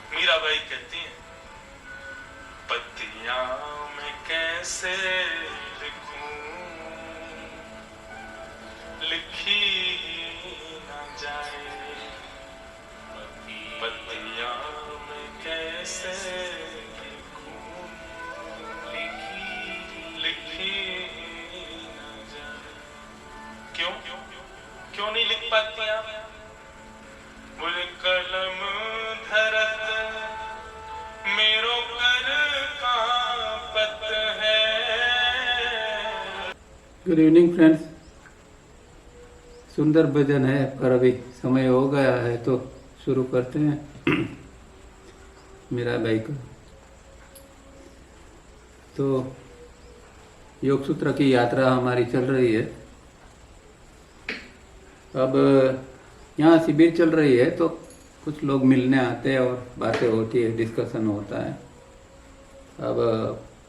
मीराबाई कहती हैं, पतिया मैं कैसे लिखूं, लिखी न जाए, पतिया मैं कैसे लिखूं, लिखी न जाए। क्यों क्यों नहीं लिख पाती आप? मुझे कलम धरत मेरो कर कांपत है। Good evening friends. सुंदर भजन है पर अभी समय हो गया है तो शुरू करते हैं। मीराबाई को तो योग सूत्र की यात्रा हमारी चल रही है। अब यहाँ शिविर चल रही है तो कुछ लोग मिलने आते हैं और बातें होती है, डिस्कशन होता है। अब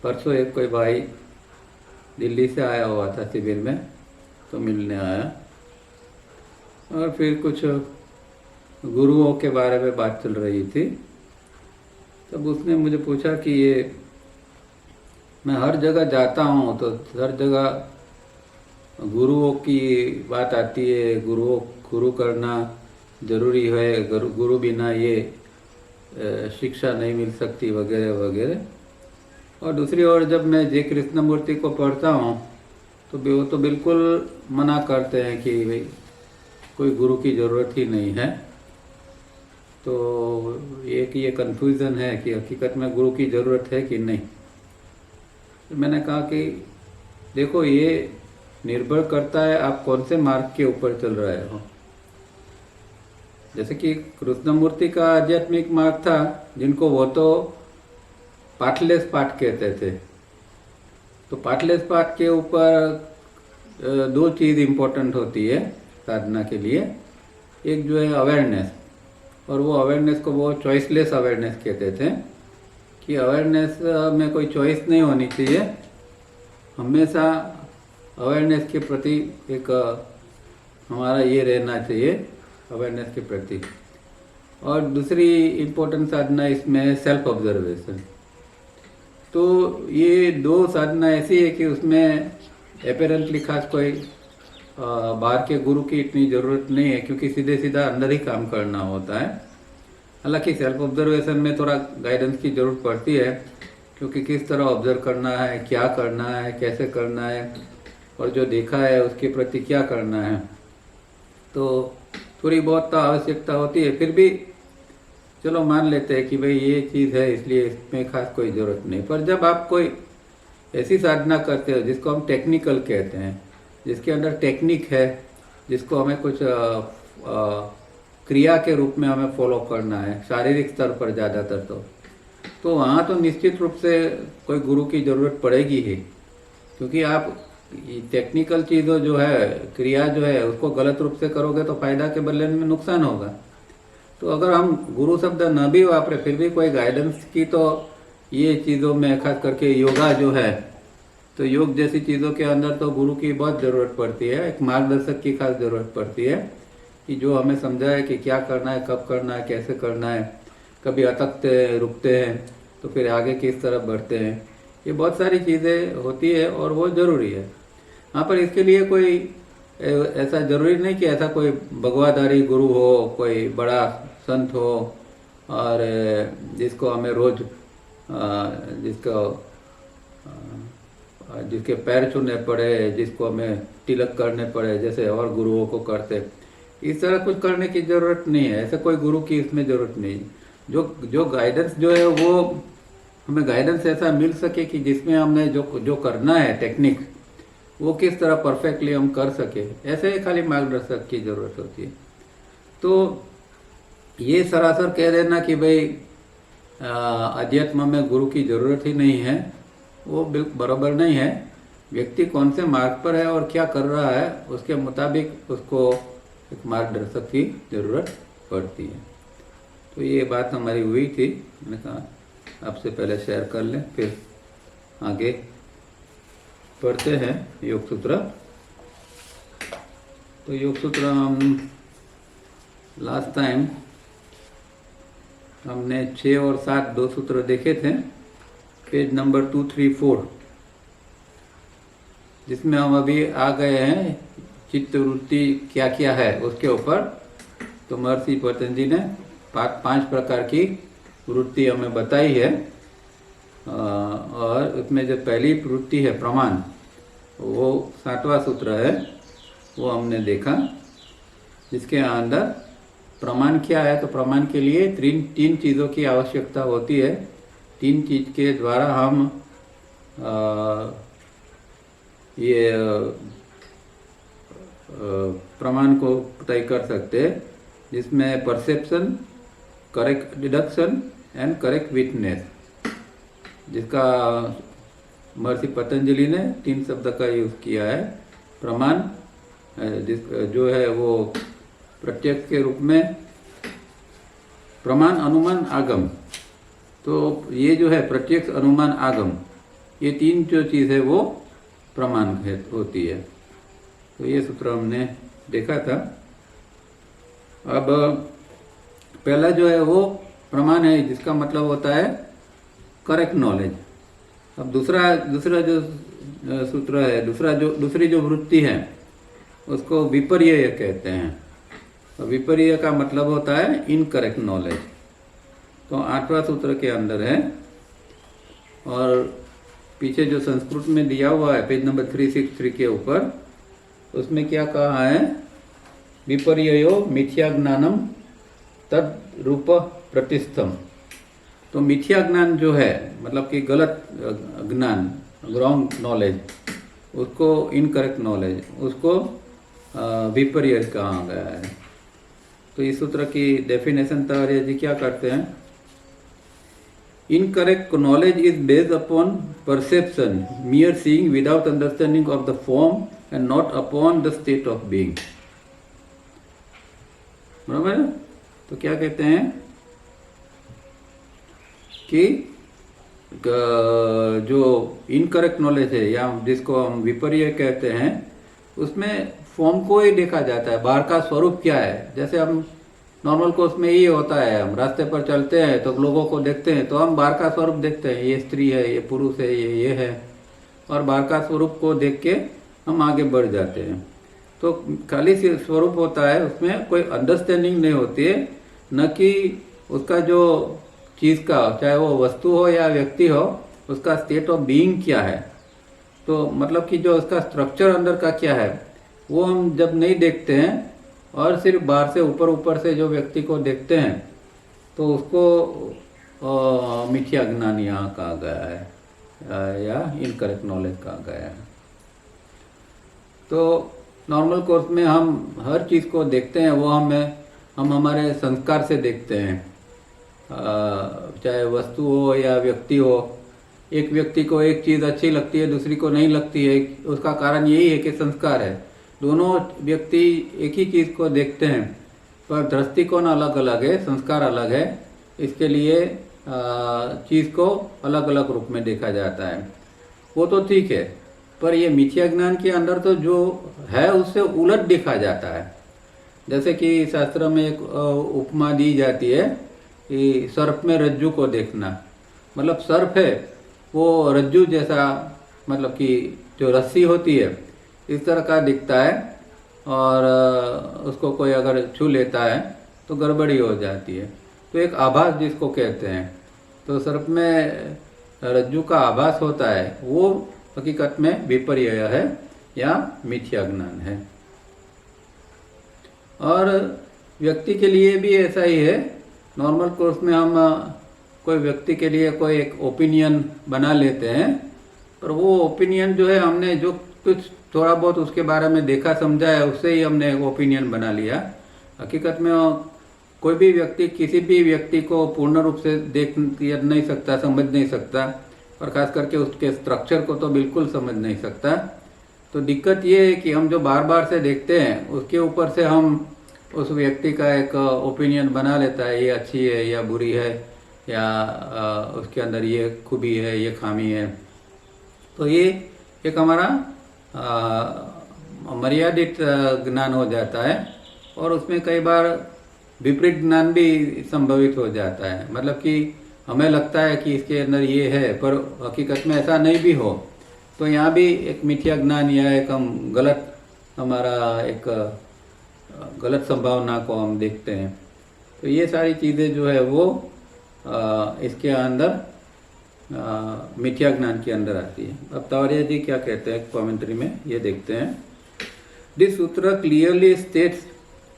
परसों एक कोई भाई दिल्ली से आया हुआ था शिविर में तो मिलने आया और फिर कुछ गुरुओं के बारे में बात चल रही थी। तब उसने मुझे पूछा कि ये मैं हर जगह जाता हूँ तो हर जगह गुरुओं की बात आती है, गुरु करना जरूरी है, गुरु बिना ये शिक्षा नहीं मिल सकती वगैरह वगैरह। और दूसरी ओर जब मैं जे कृष्णमूर्ति को पढ़ता हूँ तो वो तो बिल्कुल मना करते हैं कि भाई कोई गुरु की ज़रूरत ही नहीं है। तो एक ये कन्फ्यूज़न है कि हकीकत में गुरु की ज़रूरत है कि नहीं। तो मैंने कहा कि देखो ये निर्भर करता है आप कौन से मार्ग के ऊपर चल रहे हो। जैसे कि कृष्णमूर्ति का आध्यात्मिक मार्ग था जिनको वो तो पाठलेस पाठ कहते थे। तो पाठलेस पाठ के ऊपर दो चीज़ इम्पोर्टेंट होती है साधना के लिए। एक जो है अवेयरनेस, और वो अवेयरनेस को वो चॉइसलेस अवेयरनेस कहते थे कि अवेयरनेस में कोई चॉइस नहीं होनी चाहिए, हमेशा अवेयरनेस के प्रति एक हमारा ये रहना चाहिए अवेयरनेस के प्रति। और दूसरी इम्पोर्टेंट साधना इसमें है सेल्फ ऑब्जर्वेशन। तो ये दो साधना ऐसी है कि उसमें अपेरेंटली खास कोई बाहर के गुरु की इतनी ज़रूरत नहीं है क्योंकि सीधे सीधा अंदर ही काम करना होता है। हालांकि सेल्फ ऑब्जर्वेशन में थोड़ा गाइडेंस की ज़रूरत पड़ती है क्योंकि किस तरह ऑब्जर्व करना है, क्या करना है, कैसे करना है और जो देखा है उसके प्रति क्या करना है। तो थोड़ी बहुत तो आवश्यकता होती है, फिर भी चलो मान लेते हैं कि भाई ये चीज़ है इसलिए इसमें खास कोई ज़रूरत नहीं। पर जब आप कोई ऐसी साधना करते हो जिसको हम टेक्निकल कहते हैं, जिसके अंदर टेक्निक है, जिसको हमें कुछ क्रिया के रूप में हमें फॉलो करना है शारीरिक स्तर पर ज़्यादातर, तो वहाँ तो निश्चित रूप से कोई गुरु की ज़रूरत पड़ेगी ही। क्योंकि आप टेक्निकल चीज़ों जो है, क्रिया जो है, उसको गलत रूप से करोगे तो फायदा के बदले में नुकसान होगा। तो अगर हम गुरु शब्द न भी वापरे फिर भी कोई गाइडेंस की तो ये चीज़ों में खास करके योगा जो है, तो योग जैसी चीज़ों के अंदर तो गुरु की बहुत ज़रूरत पड़ती है, एक मार्गदर्शक की खास ज़रूरत पड़ती है कि जो हमें समझाए कि क्या करना है, कब करना है, कैसे करना है, कभी अटकते हैं, रुकते हैं तो फिर आगे किस तरफ बढ़ते हैं। ये बहुत सारी चीज़ें होती है और वो ज़रूरी है। हाँ, पर इसके लिए कोई ऐसा ज़रूरी नहीं कि ऐसा कोई भगवाधारी गुरु हो, कोई बड़ा संत हो और जिसको हमें रोज़ जिसके पैर छूने पड़े, जिसको हमें तिलक करने पड़े जैसे और गुरुओं को करते। इस तरह कुछ करने की ज़रूरत नहीं है, ऐसे कोई गुरु की इसमें ज़रूरत नहीं। जो गाइडेंस जो है वो हमें गाइडेंस ऐसा मिल सके कि जिसमें हमने जो करना है टेक्निक वो किस तरह परफेक्टली हम कर सके, ऐसे खाली मार्गदर्शक की ज़रूरत होती है। तो ये सरासर कह देना कि भाई अध्यात्म में गुरु की ज़रूरत ही नहीं है, वो बराबर नहीं है। व्यक्ति कौन से मार्ग पर है और क्या कर रहा है उसके मुताबिक उसको एक मार्गदर्शक की ज़रूरत पड़ती है। तो ये बात हमारी हुई थी, मैंने कहा आपसे पहले शेयर कर लें, फिर आगे पढ़ते हैं योग सूत्र। तो योग सूत्र हम लास्ट टाइम हमने 6 और 7 दो सूत्र देखे थे, पेज नंबर 234, जिसमें हम अभी आ गए हैं चित्त वृत्ति क्या क्या है उसके ऊपर। तो महर्षि पतंजलि ने 5 प्रकार की वृत्ति हमें बताई है, और उसमें जो पहली वृत्ति है प्रमाण, वो 7वां सूत्र है, वो हमने देखा, जिसके अंदर प्रमाण क्या है। तो प्रमाण के लिए तीन चीज़ों की आवश्यकता होती है। 3 चीज के द्वारा हम ये प्रमाण को तय कर सकते हैं, जिसमें perception, correct deduction and correct witness, जिसका महर्षि पतंजलि ने 3 शब्द का यूज किया है। प्रमाण जो है वो प्रत्यक्ष के रूप में प्रमाण, अनुमान, आगम। तो ये जो है प्रत्यक्ष, अनुमान, आगम, ये 3 जो चीज़ है वो प्रमाण होती है। तो ये सूत्र हमने देखा था। अब पहला जो है वो प्रमाण है, जिसका मतलब होता है करेक्ट नॉलेज। अब दूसरा जो सूत्र है, दूसरी जो वृत्ति है, उसको विपर्यय कहते हैं। विपर्यय का मतलब होता है इनकरेक्ट नॉलेज। तो 8वां सूत्र के अंदर है, और पीछे जो संस्कृत में दिया हुआ है पेज नंबर 363 के ऊपर, उसमें क्या कहा है, विपर्ययो मिथ्या ज्ञानम तद रूप प्रतिस्थम। तो मिथ्या ज्ञान जो है, मतलब कि गलत ज्ञान, रॉन्ग नॉलेज, उसको इनकरेक्ट नॉलेज, उसको विपर्य कहा गया है। तो इस सूत्र की डेफिनेशन तैयारी जी क्या करते हैं, incorrect knowledge is based upon perception, मियर seeing without understanding of the form and not upon the state of being. बराबर है? तो क्या कहते हैं कि जो इनकरेक्ट नॉलेज है, या जिसको हम विपर्य कहते हैं, उसमें फॉर्म को ही देखा जाता है, बाहर का स्वरूप क्या है। जैसे हम नॉर्मल कोर्स में ये होता है, हम रास्ते पर चलते हैं तो लोगों को देखते हैं, तो हम बाहर का स्वरूप देखते हैं, ये स्त्री है, ये पुरुष है, ये है, और बाहर का स्वरूप को देख के हम आगे बढ़ जाते हैं। तो खाली स्वरूप होता है, उसमें कोई अंडरस्टैंडिंग नहीं होती है, न कि उसका जो चीज़ का, चाहे वो वस्तु हो या व्यक्ति हो, उसका स्टेट ऑफ बीइंग क्या है। तो मतलब कि जो उसका स्ट्रक्चर अंदर का क्या है, वो हम जब नहीं देखते हैं और सिर्फ बाहर से ऊपर से जो व्यक्ति को देखते हैं, तो उसको मिथ्या ज्ञान यहाँ कहा गया है, या इनकरेक्ट नॉलेज कहा गया है। तो नॉर्मल कोर्स में हम हर चीज़ को देखते हैं, वो हम हमारे संस्कार से देखते हैं, चाहे वस्तु हो या व्यक्ति हो। एक व्यक्ति को एक चीज़ अच्छी लगती है, दूसरी को नहीं लगती है, उसका कारण यही है कि संस्कार है। दोनों व्यक्ति एक ही चीज़ को देखते हैं, पर दृष्टिकोण अलग अलग है, संस्कार अलग है, इसके लिए चीज़ को अलग अलग रूप में देखा जाता है। वो तो ठीक है, पर ये मिथ्या ज्ञान के अंदर तो जो है उससे उलट देखा जाता है। जैसे कि शास्त्र में एक उपमा दी जाती है कि सर्प में रज्जू को देखना, मतलब सर्प है वो रज्जू जैसा, मतलब कि जो रस्सी होती है इस तरह का दिखता है, और उसको कोई अगर छू लेता है तो गड़बड़ी हो जाती है। तो एक आभास जिसको कहते हैं, तो सर्प में रज्जू का आभास होता है, वो हकीकत में विपर्य है या मिथ्या ज्ञान है। और व्यक्ति के लिए भी ऐसा ही है। नॉर्मल कोर्स में हम कोई व्यक्ति के लिए कोई एक ओपिनियन बना लेते हैं, पर वो ओपिनियन जो है, हमने जो कुछ थोड़ा बहुत उसके बारे में देखा समझा है, उससे ही हमने एक ओपिनियन बना लिया। हकीकत में कोई भी व्यक्ति किसी भी व्यक्ति को पूर्ण रूप से देख नहीं सकता, समझ नहीं सकता, और ख़ास करके उसके स्ट्रक्चर को तो बिल्कुल समझ नहीं सकता। तो दिक्कत ये है कि हम जो बार बार से देखते हैं, उसके ऊपर से हम उस व्यक्ति का एक ओपिनियन बना लेता है, ये अच्छी है या बुरी है, या उसके अंदर ये खूबी है, ये खामी है। तो ये एक हमारा मर्यादित ज्ञान हो जाता है, और उसमें कई बार विपरीत ज्ञान भी संभवित हो जाता है। मतलब कि हमें लगता है कि इसके अंदर ये है, पर हकीकत में ऐसा नहीं भी हो। तो यहाँ भी एक मिथ्या ज्ञान या एक हम गलत, हमारा एक गलत संभावना को हम देखते हैं। तो ये सारी चीज़ें जो है वो इसके अंदर मिथ्या ज्ञान के अंदर आती है। अब तावरिया जी क्या कहते हैं कमेंट्री में, ये देखते हैं। दिस सूत्र clearly states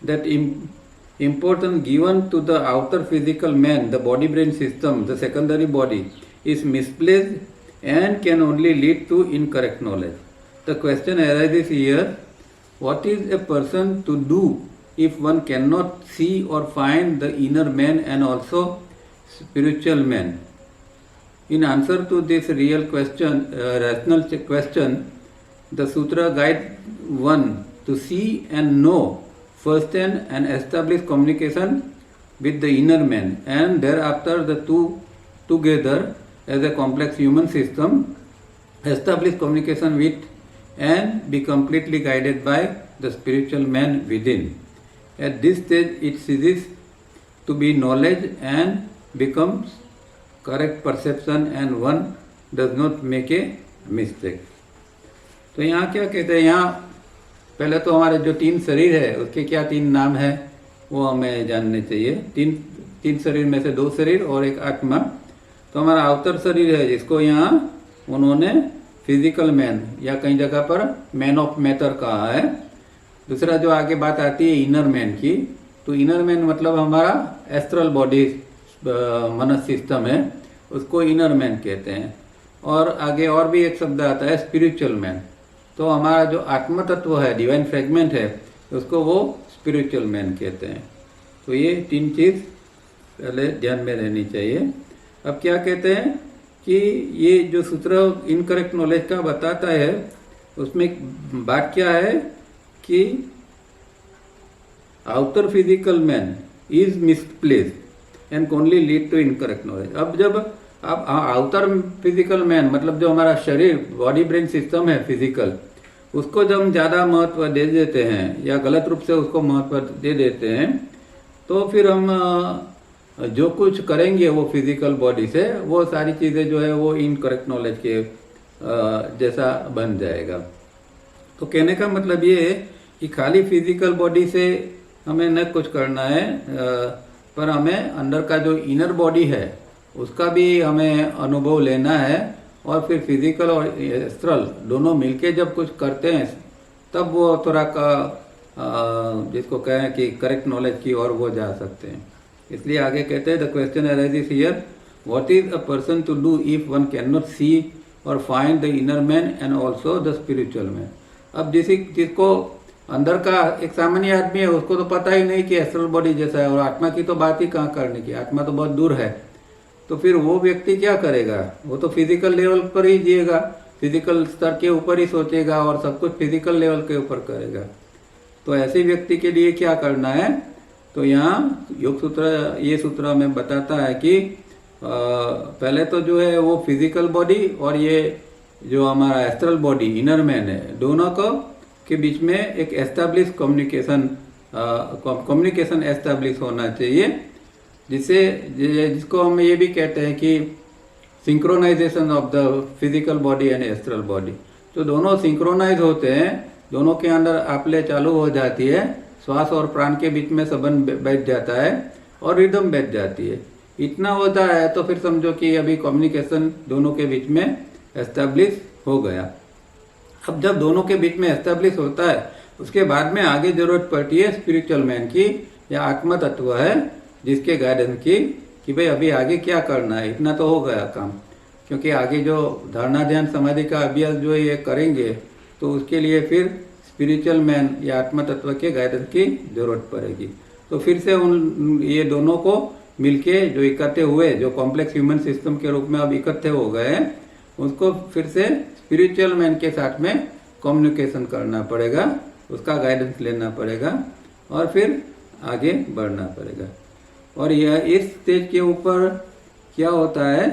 that importance given to the outer physical man, the body brain system, the secondary body, is misplaced and can only lead to incorrect knowledge. The question arises here, what is a person to do if one cannot see or find the inner man and also spiritual man? In answer to this real question, rational question, the sutra guide one to see and know firsthand and establish communication with the inner man, and thereafter the two together as a complex human system establish communication with and be completely guided by the spiritual man within. At this stage it ceases to be knowledge and becomes correct perception and one does not make a mistake. तो यहाँ क्या कहते हैं, यहाँ पहले तो हमारे जो 3 शरीर है उसके क्या 3 नाम है वो हमें जानने चाहिए। तीन शरीर में से 2 शरीर और एक आत्मा। तो हमारा अवतर शरीर है जिसको यहाँ उन्होंने फिजिकल मैन या कई जगह पर मैन ऑफ मैटर कहा है। दूसरा जो आगे बात आती है इनर मैन की, तो इनर मैन मतलब हमारा एस्ट्रल बॉडी मनस सिस्टम है, उसको इनर मैन कहते हैं। और आगे और भी एक शब्द आता है स्पिरिचुअल मैन। तो हमारा जो आत्म तत्व है, डिवाइन फ्रेगमेंट है, उसको वो स्पिरिचुअल मैन कहते हैं। तो ये 3 चीज पहले ध्यान में रहनी चाहिए। अब क्या कहते हैं कि ये जो सूत्र इनकरेक्ट नॉलेज का बताता है उसमें बात क्या है कि outer physical man is misplaced and only lead to incorrect knowledge. अब जब आप आउटर फिजिकल मैन मतलब जो हमारा शरीर बॉडी ब्रेन सिस्टम है फिजिकल, उसको जब हम ज़्यादा महत्व दे देते हैं या गलत रूप से उसको महत्व दे देते हैं, तो फिर हम जो कुछ करेंगे वो फिजिकल बॉडी से, वो सारी चीज़ें जो है वो इनकरेक्ट नॉलेज के जैसा बन जाएगा। तो कहने का मतलब ये है कि खाली फिजिकल बॉडी से हमें न कुछ करना है, पर हमें अंदर का जो इनर बॉडी है उसका भी हमें अनुभव लेना है। और फिर फिजिकल और एस्ट्रल दोनों मिलके जब कुछ करते हैं तब वो थोड़ा का जिसको कहें कि करेक्ट नॉलेज की ओर वो जा सकते हैं। इसलिए आगे कहते हैं the question arises here, what is a person to do if one can not see और find the inner man and also the spiritual man. अब जिसको अंदर का एक सामान्य आदमी है उसको तो पता ही नहीं कि एस्ट्रल बॉडी जैसा है, और आत्मा की तो बात ही कहाँ करने की, आत्मा तो बहुत दूर है। तो फिर वो व्यक्ति क्या करेगा, वो तो फिजिकल लेवल पर ही जिएगा, फिजिकल स्तर के ऊपर ही सोचेगा और सब कुछ फिजिकल लेवल के ऊपर करेगा। तो ऐसे व्यक्ति के लिए क्या करना है, तो यहाँ योग सूत्र ये सूत्र हमें बताता है कि पहले तो जो है वो फिजिकल बॉडी और ये जो हमारा एस्ट्रल बॉडी इनर मैन है, दोनों को के बीच में एक एस्टैब्लिश कम्युनिकेशन एस्टैब्लिश होना चाहिए, जिसको हम ये भी कहते हैं कि synchronisation of the physical body and astral body. तो दोनों सिंक्रोनाइज होते हैं, दोनों के अंदर आपले चालू हो जाती है, श्वास और प्राण के बीच में संबंध बैठ जाता है और रिदम बैठ जाती है। इतना होता है तो फिर समझो कि अभी कम्युनिकेशन दोनों के बीच में एस्टैब्लिश हो गया। अब जब दोनों के बीच में एस्टैब्लिश होता है उसके बाद में आगे जरूरत पड़ती है स्पिरिचुअल मैन की या आत्म तत्व है जिसके गाइडेंस की, कि भाई अभी आगे क्या करना है, इतना तो हो गया काम। क्योंकि आगे जो धारणा ध्यान समाधि का अभ्यास जो ये करेंगे तो उसके लिए फिर स्पिरिचुअल मैन या आत्म तत्व के गाइडेंस की जरूरत पड़ेगी। तो फिर से ये दोनों को मिलके जो इकट्ठे हुए, जो कॉम्प्लेक्स ह्यूमन सिस्टम के रूप में अब इकट्ठे हो गए हैं, उसको फिर से स्पिरिचुअल मैन के साथ में कम्युनिकेशन करना पड़ेगा, उसका गाइडेंस लेना पड़ेगा और फिर आगे बढ़ना पड़ेगा। और यह इस स्टेज के ऊपर क्या होता है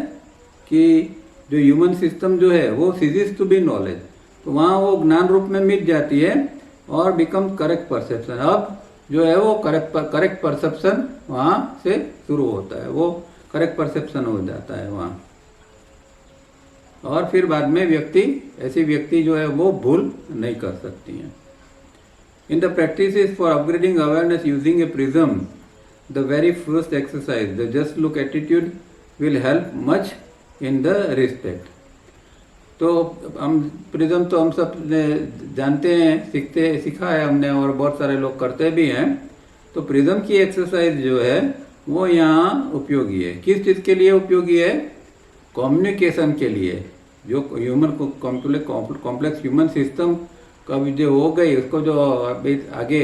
कि जो ह्यूमन सिस्टम जो है वो सीजेस टू बी नॉलेज, तो वहाँ वो ज्ञान रूप में मिट जाती है और बिकम करेक्ट परसेप्शन। अब जो है वो करेक्ट परसेप्शन वहाँ से शुरू होता है, वो करेक्ट परसेप्शन हो जाता है वहाँ। और फिर बाद में ऐसी व्यक्ति जो है वो भूल नहीं कर सकती हैं। In the practices for upgrading awareness using A prism, the very first exercise the just look attitude will help much in the respect. तो हम प्रिज्म तो हम सब जानते हैं, सीखा है हमने, और बहुत सारे लोग करते भी हैं। तो प्रिज्म की एक्सरसाइज जो है वो यहाँ उपयोगी है। किस चीज़ के लिए उपयोगी है? कम्युनिकेशन के लिए। जो ह्यूमन कॉम्प्लेक्स ह्यूमन सिस्टम का जो हो गई, उसको जो आगे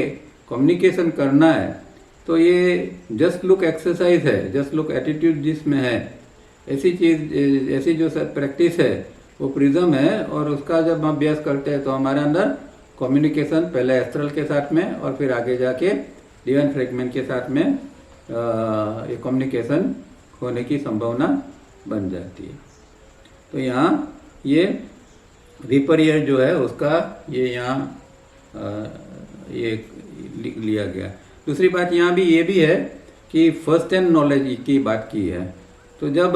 कम्युनिकेशन करना है, तो ये जस्ट लुक एक्सरसाइज है, जस्ट लुक एटीट्यूड जिसमें है, ऐसी जो प्रैक्टिस है वो प्रिज्म है। और उसका जब हम अभ्यास करते हैं तो हमारे अंदर कम्युनिकेशन पहले एस्ट्रल के साथ में और फिर आगे जाके डिवाइन फ्रेगमेंट के साथ में ये कम्युनिकेशन होने की संभावना बन जाती है। तो यहाँ ये विपर्य जो है उसका ये यहाँ ये लिया गया। दूसरी बात यहाँ भी ये भी है कि फर्स्ट हैंड नॉलेज की बात की है। तो जब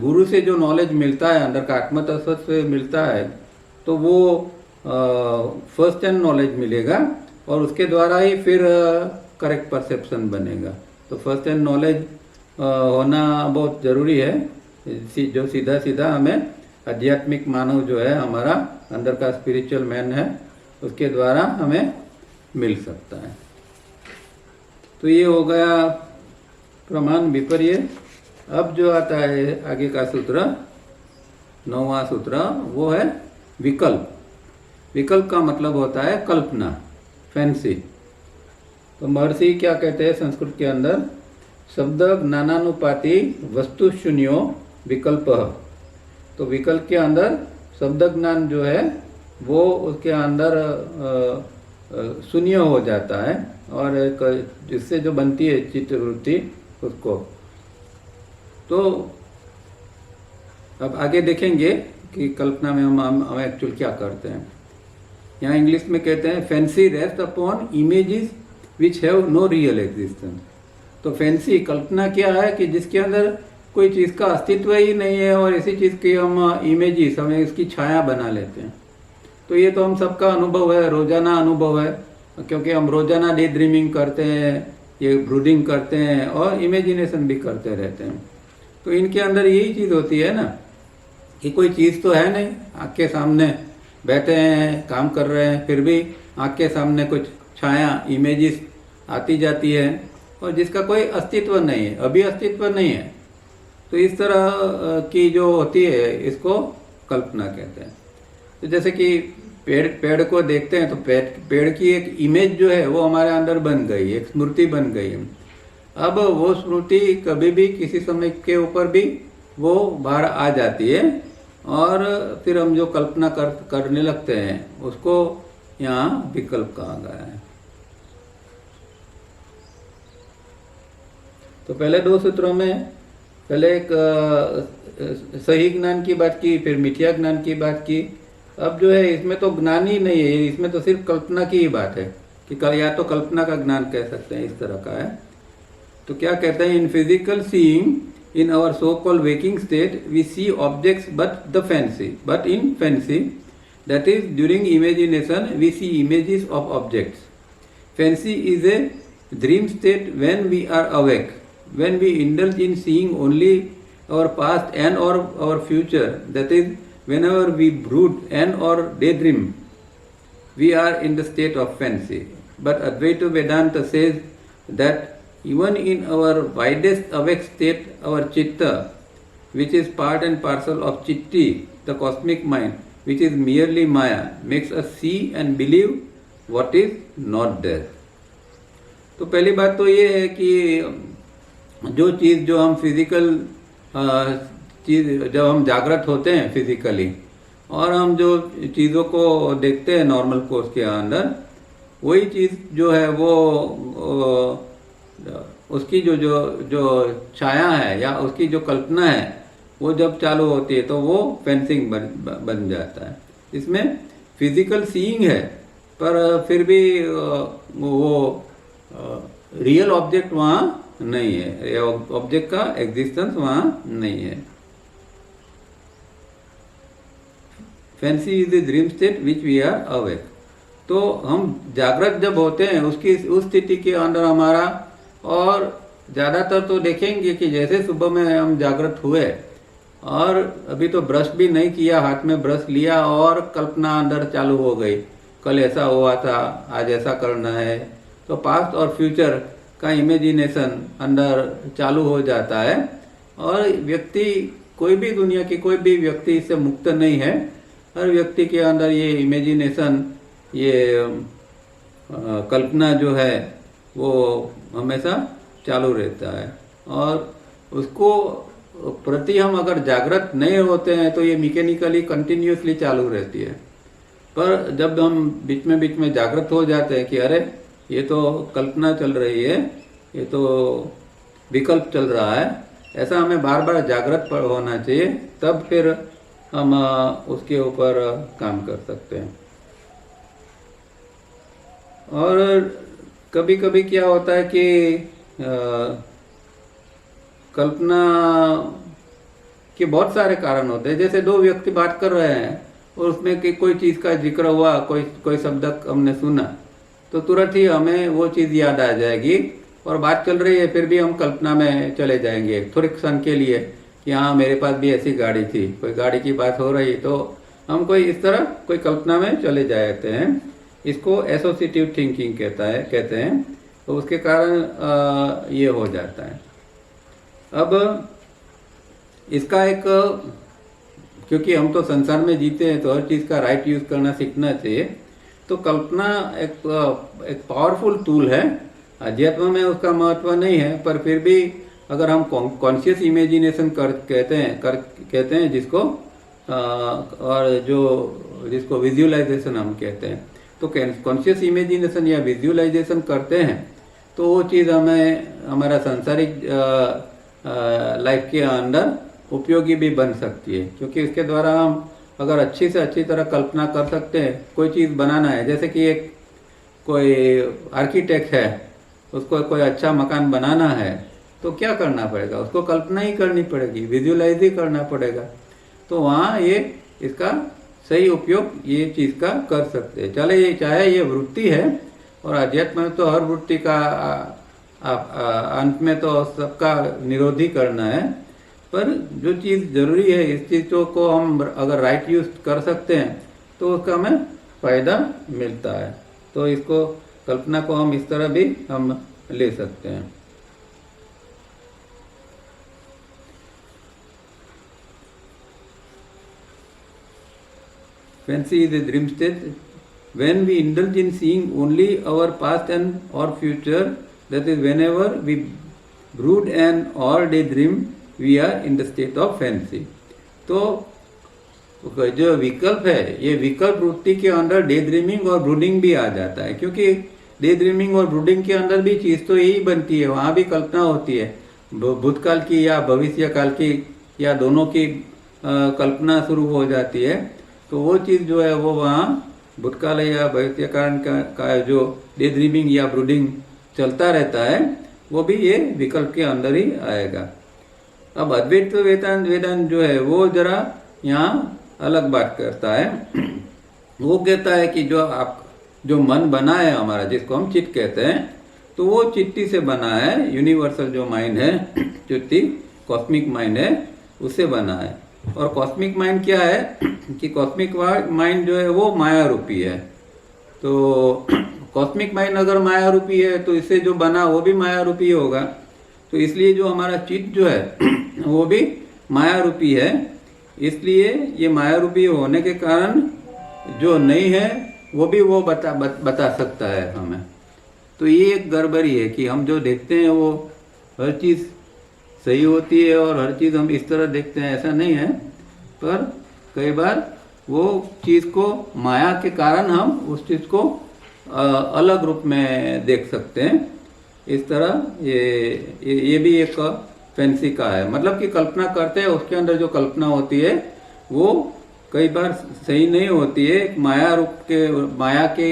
गुरु से जो नॉलेज मिलता है, अंदर का आत्म तत्व से मिलता है, तो वो फर्स्ट हैंड नॉलेज मिलेगा और उसके द्वारा ही फिर करेक्ट परसेप्शन बनेगा। तो फर्स्ट हैंड नॉलेज होना बहुत ज़रूरी है, जो सीधा सीधा हमें आध्यात्मिक मानव जो है हमारा अंदर का स्पिरिचुअल मैन है, उसके द्वारा हमें मिल सकता है। तो ये हो गया प्रमाण विपर्य। अब जो आता है आगे का सूत्र, 9वां सूत्र, वो है विकल्प। विकल्प का मतलब होता है कल्पना, फैंसी। तो महर्षि क्या कहते हैं संस्कृत के अंदर? शब्द ज्ञानानुपाति वस्तु शून्यो विकल्प। तो विकल्प के अंदर शब्द ज्ञान जो है वो उसके अंदर शून्य हो जाता है, और जिससे जो बनती है चित्तवृत्ति उसको। तो अब आगे देखेंगे कि कल्पना में हम एक्चुअल क्या करते हैं। यहाँ इंग्लिश में कहते हैं fancy rest upon images which have no real existence. तो फैंसी कल्पना क्या है कि जिसके अंदर कोई चीज़ का अस्तित्व ही नहीं है और इसी चीज़ की हम इमेजेस, हमें इसकी छाया बना लेते हैं। तो ये तो हम सबका अनुभव है, रोजाना अनुभव है, क्योंकि हम रोजाना डे ड्रीमिंग करते हैं, ये ब्रूडिंग करते हैं और इमेजिनेशन भी करते रहते हैं। तो इनके अंदर यही चीज़ होती है ना कि कोई चीज़ तो है नहीं, आँख के सामने बैठे हैं, काम कर रहे हैं, फिर भी आँख के सामने कुछ छाया, इमेजेस आती जाती है और जिसका कोई अस्तित्व नहीं है, अभी अस्तित्व नहीं है। तो इस तरह की जो होती है इसको कल्पना कहते हैं। तो जैसे कि पेड़ को देखते हैं तो पेड़ की एक इमेज जो है वो हमारे अंदर बन गई, एक स्मृति बन गई। अब वो स्मृति कभी भी किसी समय के ऊपर भी वो बाहर आ जाती है और फिर हम जो कल्पना करने लगते हैं उसको यहाँ विकल्प कहा गया है। तो पहले 2 सूत्रों में पहले एक सही ज्ञान की बात की, फिर मिथ्या ज्ञान की बात की। अब जो है इसमें तो ज्ञान ही नहीं है, इसमें तो सिर्फ कल्पना की ही बात है कि या तो कल्पना का ज्ञान कह सकते हैं, इस तरह का है। तो क्या कहते हैं, in physical seeing in our so called waking state we see objects but in fancy that is during imagination we see images of objects. Fancy is a dream state when we are awake, when we indulge in seeing only our past and और our future, that is whenever we brood and or daydream, we are in the state of fancy. But Advaita Vedanta says that even in our widest awake state, our chitta, which is part and parcel of chitti, the cosmic mind, which is merely maya, makes us see and believe what is not there. तो पहली बात तो ये है कि जो चीज़ जो हम फिजिकल चीज़ जब हम जागृत होते हैं फिजिकली और हम जो चीज़ों को देखते हैं नॉर्मल कोर्स के अंदर, वही चीज़ जो है वो उसकी जो जो जो छाया है या उसकी जो कल्पना है वो जब चालू होती है तो वो फैंसिंग बन जाता है। इसमें फिजिकल सीइंग है पर फिर भी वो रियल ऑब्जेक्ट वहाँ नहीं है, ऑब्जेक्ट का एग्जिस्टेंस वहाँ नहीं है। Fancy is the dream state which we are awake. तो हम जागृत जब होते हैं उस स्थिति के अंदर हमारा, और ज़्यादातर तो देखेंगे कि जैसे सुबह में हम जागृत हुए और अभी तो ब्रश भी नहीं किया, हाथ में ब्रश लिया और कल्पना अंदर चालू हो गई, कल ऐसा हुआ था, आज ऐसा करना है। तो पास्ट और फ्यूचर का इमेजिनेशन अंदर चालू हो जाता है, और व्यक्ति, कोई भी दुनिया की कोई भी व्यक्ति इससे मुक्त नहीं है। हर व्यक्ति के अंदर ये इमेजिनेशन, ये कल्पना जो है वो हमेशा चालू रहता है, और उसको प्रति हम अगर जागृत नहीं होते हैं तो ये मैकेनिकली कंटिन्यूसली चालू रहती है। पर जब हम बीच में जागृत हो जाते हैं कि अरे ये तो कल्पना चल रही है, ये तो विकल्प चल रहा है, ऐसा हमें बार बार जागृत होना चाहिए, तब फिर हम उसके ऊपर काम कर सकते हैं। और कभी कभी क्या होता है कि कल्पना के बहुत सारे कारण होते हैं। जैसे दो व्यक्ति बात कर रहे हैं और उसमें कि कोई चीज़ का जिक्र हुआ, कोई शब्द हमने सुना, तो तुरंत ही हमें वो चीज़ याद आ जाएगी, और बात चल रही है फिर भी हम कल्पना में चले जाएंगे थोड़े क्षण के लिए कि हाँ मेरे पास भी ऐसी गाड़ी थी, कोई गाड़ी की बात हो रही, तो हम कोई इस तरह कोई कल्पना में चले जाते हैं। इसको एसोसिएटिव थिंकिंग कहते हैं। तो उसके कारण ये हो जाता है। अब इसका एक, क्योंकि हम तो संसार में जीते हैं तो हर चीज़ का राइट यूज़ करना सीखना चाहिए। तो कल्पना एक पावरफुल टूल है। अध्यात्म में उसका महत्व नहीं है, पर फिर भी अगर हम कॉन्शियस इमेजिनेशन कहते हैं जिसको, और जिसको विजुअलाइजेशन हम कहते हैं, तो कॉन्शियस इमेजिनेशन या विजुअलाइजेशन करते हैं तो वो चीज़ हमें हमारा सांसारिक लाइफ के अंदर उपयोगी भी बन सकती है, क्योंकि इसके द्वारा हम अगर अच्छी से अच्छी तरह कल्पना कर सकते हैं, कोई चीज़ बनाना है, जैसे कि कोई आर्किटेक्ट है, उसको कोई अच्छा मकान बनाना है, तो क्या करना पड़ेगा, उसको कल्पना ही करनी पड़ेगी, विजुअलाइज ही करना पड़ेगा। तो वहाँ ये इसका सही उपयोग ये चीज़ का कर सकते हैं। चाहे ये वृत्ति है, और अध्यात्म में तो हर वृत्ति का अंत में तो सबका निरोधी करना है, पर जो चीज़ जरूरी है, इस चीज़ों को हम अगर राइट यूज कर सकते हैं तो उसका हमें फायदा मिलता है। तो इसको, कल्पना को हम इस तरह भी हम ले सकते हैं। Fancy is a dream state when we indulge in seeing only our past and or future, that is whenever we brood and or daydream, we are in the state of fancy. तो जो विकल्प है, ये विकल्प वृत्ति के अंदर day dreaming और ब्रूडिंग भी आ जाता है, क्योंकि डे ड्रीमिंग और ब्रूडिंग के अंदर भी चीज़ तो यही बनती है, वहाँ भी कल्पना होती है, भूतकाल की या भविष्य काल की या दोनों की कल्पना शुरू हो जाती है। तो वो चीज़ जो है वो वहाँ भूतकाल या भविष्य काल का जो डे ड्रीमिंग या ब्रूडिंग चलता रहता है, वो भी ये विकल्प के अंदर ही आएगा। अब अद्वैत वेदांत जो है वो जरा यहाँ अलग बात करता है। वो कहता है कि जो मन बना है हमारा, जिसको हम चित्त कहते हैं, तो वो चित्ती से बना है, यूनिवर्सल जो माइंड है, चित्ती कॉस्मिक माइंड है, उससे बना है। और कॉस्मिक माइंड क्या है कि कॉस्मिक माइंड जो है वो माया रूपी है। तो कॉस्मिक माइंड अगर माया रूपी है तो इससे जो बना वो भी माया रूपी होगा। तो इसलिए जो हमारा चित्त जो है वो भी माया रूपी है। इसलिए ये माया रूपी होने के कारण जो नहीं है वो भी वो बता सकता है हमें। तो ये एक गड़बड़ी है कि हम जो देखते हैं वो हर चीज़ सही होती है और हर चीज़ हम इस तरह देखते हैं, ऐसा नहीं है। पर कई बार वो चीज़ को माया के कारण हम उस चीज़ को अलग रूप में देख सकते हैं। इस तरह ये भी एक फैंसी का है, मतलब कि कल्पना करते हैं, उसके अंदर जो कल्पना होती है वो कई बार सही नहीं होती है। माया के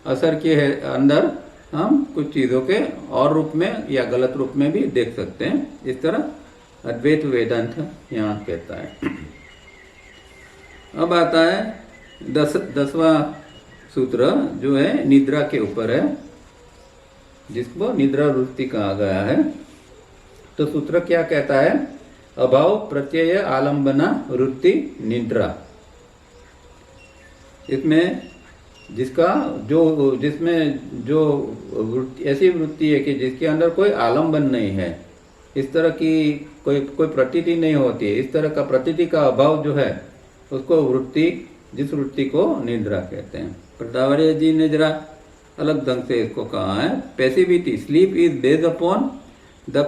असर के अंदर हम कुछ चीज़ों के और रूप में या गलत रूप में भी देख सकते हैं। इस तरह अद्वैत वेदांत यहाँ कहता है। अब आता है 10वां सूत्र जो है निद्रा के ऊपर है, जिसको निद्रा वृत्ति कहा गया है। तो सूत्र क्या कहता है? अभाव प्रत्यय आलंबना वृत्ति निद्रा। इसमें जिसमें जो वृत्ति ऐसी वृत्ति है कि जिसके अंदर कोई आलंबन नहीं है, इस तरह की कोई प्रतीति नहीं होती है, इस तरह का प्रतीति का अभाव जो है उसको जिस वृत्ति को निद्रा कहते हैं। प्रतावड़िया जी ने जरा अलग ढंग से इसको कहा है। Passivity, sleep is based upon the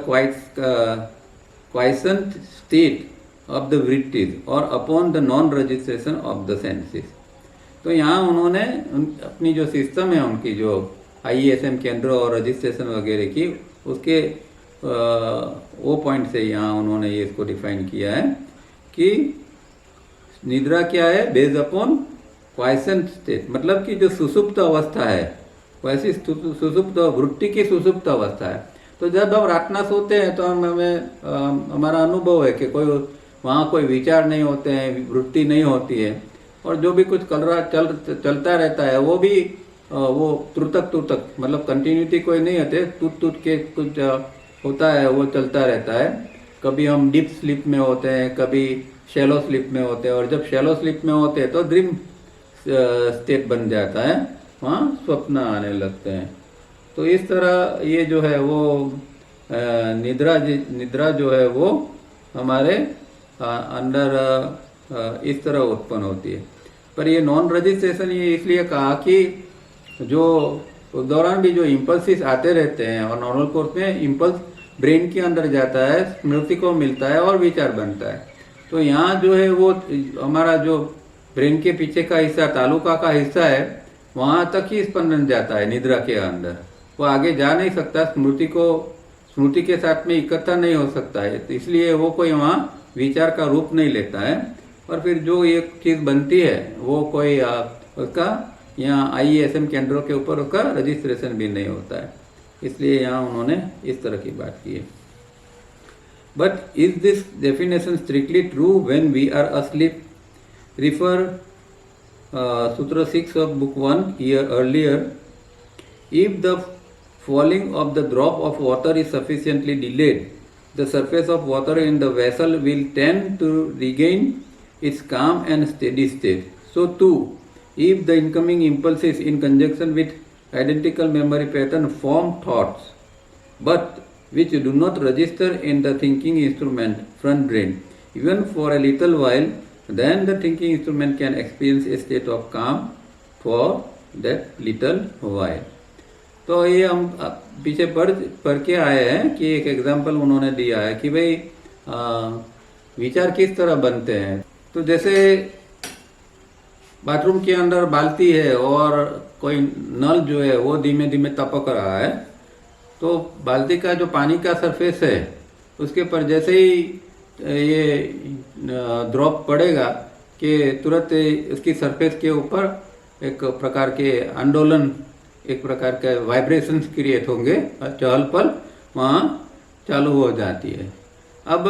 quiescent state of the vrittis और upon the non registration of the senses. तो यहाँ उन्होंने अपनी जो सिस्टम है उनकी, जो IESM केंद्र और रजिस्ट्रेशन वगैरह की, उसके वो पॉइंट से यहाँ उन्होंने ये इसको डिफाइन किया है कि निद्रा क्या है? बेस्ड अपॉन क्वाइसेंट स्टेट, मतलब कि जो सुसुप्त अवस्था है वैसी सुसुप्त वृत्ति की सुसुप्त अवस्था है। तो जब हम रातना सोते हैं तो हमारा अनुभव है कि वहाँ कोई विचार नहीं होते हैं, वृत्ति नहीं होती है, और जो भी कुछ चलता रहता है वो भी वो तुरतक मतलब कंटिन्यूटी कोई नहीं होते, टूट के कुछ होता है, वो चलता रहता है। कभी हम डीप स्लीप में होते हैं, कभी शैलो स्लीप में होते हैं, और जब शैलो स्लीप में होते हैं तो ड्रीम स्टेट बन जाता है, वहाँ स्वप्न आने लगते हैं। तो इस तरह ये जो है वो निद्रा जो है वो हमारे अंदर इस तरह उत्पन्न होती है। पर ये नॉन रजिस्ट्रेशन ये इसलिए कहा कि जो उस दौरान भी जो इम्पल्सिस आते रहते हैं, और नॉर्मल कोर्स में इम्पल्स ब्रेन के अंदर जाता है, स्मृति को मिलता है और विचार बनता है। तो यहाँ जो है वो हमारा जो ब्रेन के पीछे का हिस्सा, तालुका का हिस्सा है, वहाँ तक ही स्पंदन जाता है निद्रा के अंदर, वो आगे जा नहीं सकता, स्मृति के साथ में इकट्ठा नहीं हो सकता है, तो इसलिए वो कोई वहाँ विचार का रूप नहीं लेता है। और फिर जो एक चीज़ बनती है वो कोई उसका यहाँ IESM केंद्रों के ऊपर उसका रजिस्ट्रेशन भी नहीं होता है, इसलिए यहाँ उन्होंने इस तरह की बात की है। But is this definition strictly true when we are asleep? Refer sutra 6 of book 1 year earlier. If the falling of the drop of water is sufficiently delayed, the surface of water in the vessel will tend to regain its calm and steady state. So too, if the incoming impulses in conjunction with identical memory pattern form thoughts, but which do not register in the thinking instrument front brain, even for a little while, then the thinking instrument can experience a state of calm for that little while. तो ये हम पीछे पढ़ के आए हैं कि एक एग्जाम्पल उन्होंने दिया है कि भाई विचार किस तरह बनते हैं। तो जैसे बाथरूम के अंदर बाल्टी है और कोई नल जो है वो धीमे धीमे टपक रहा है, तो बाल्टी का जो पानी का सरफेस है उसके पर जैसे ही ये ड्रॉप पड़ेगा कि तुरंत उसकी सरफेस के ऊपर एक प्रकार के आंदोलन, एक प्रकार के वाइब्रेशंस क्रिएट होंगे, चहल पहल वहाँ चालू हो जाती है। अब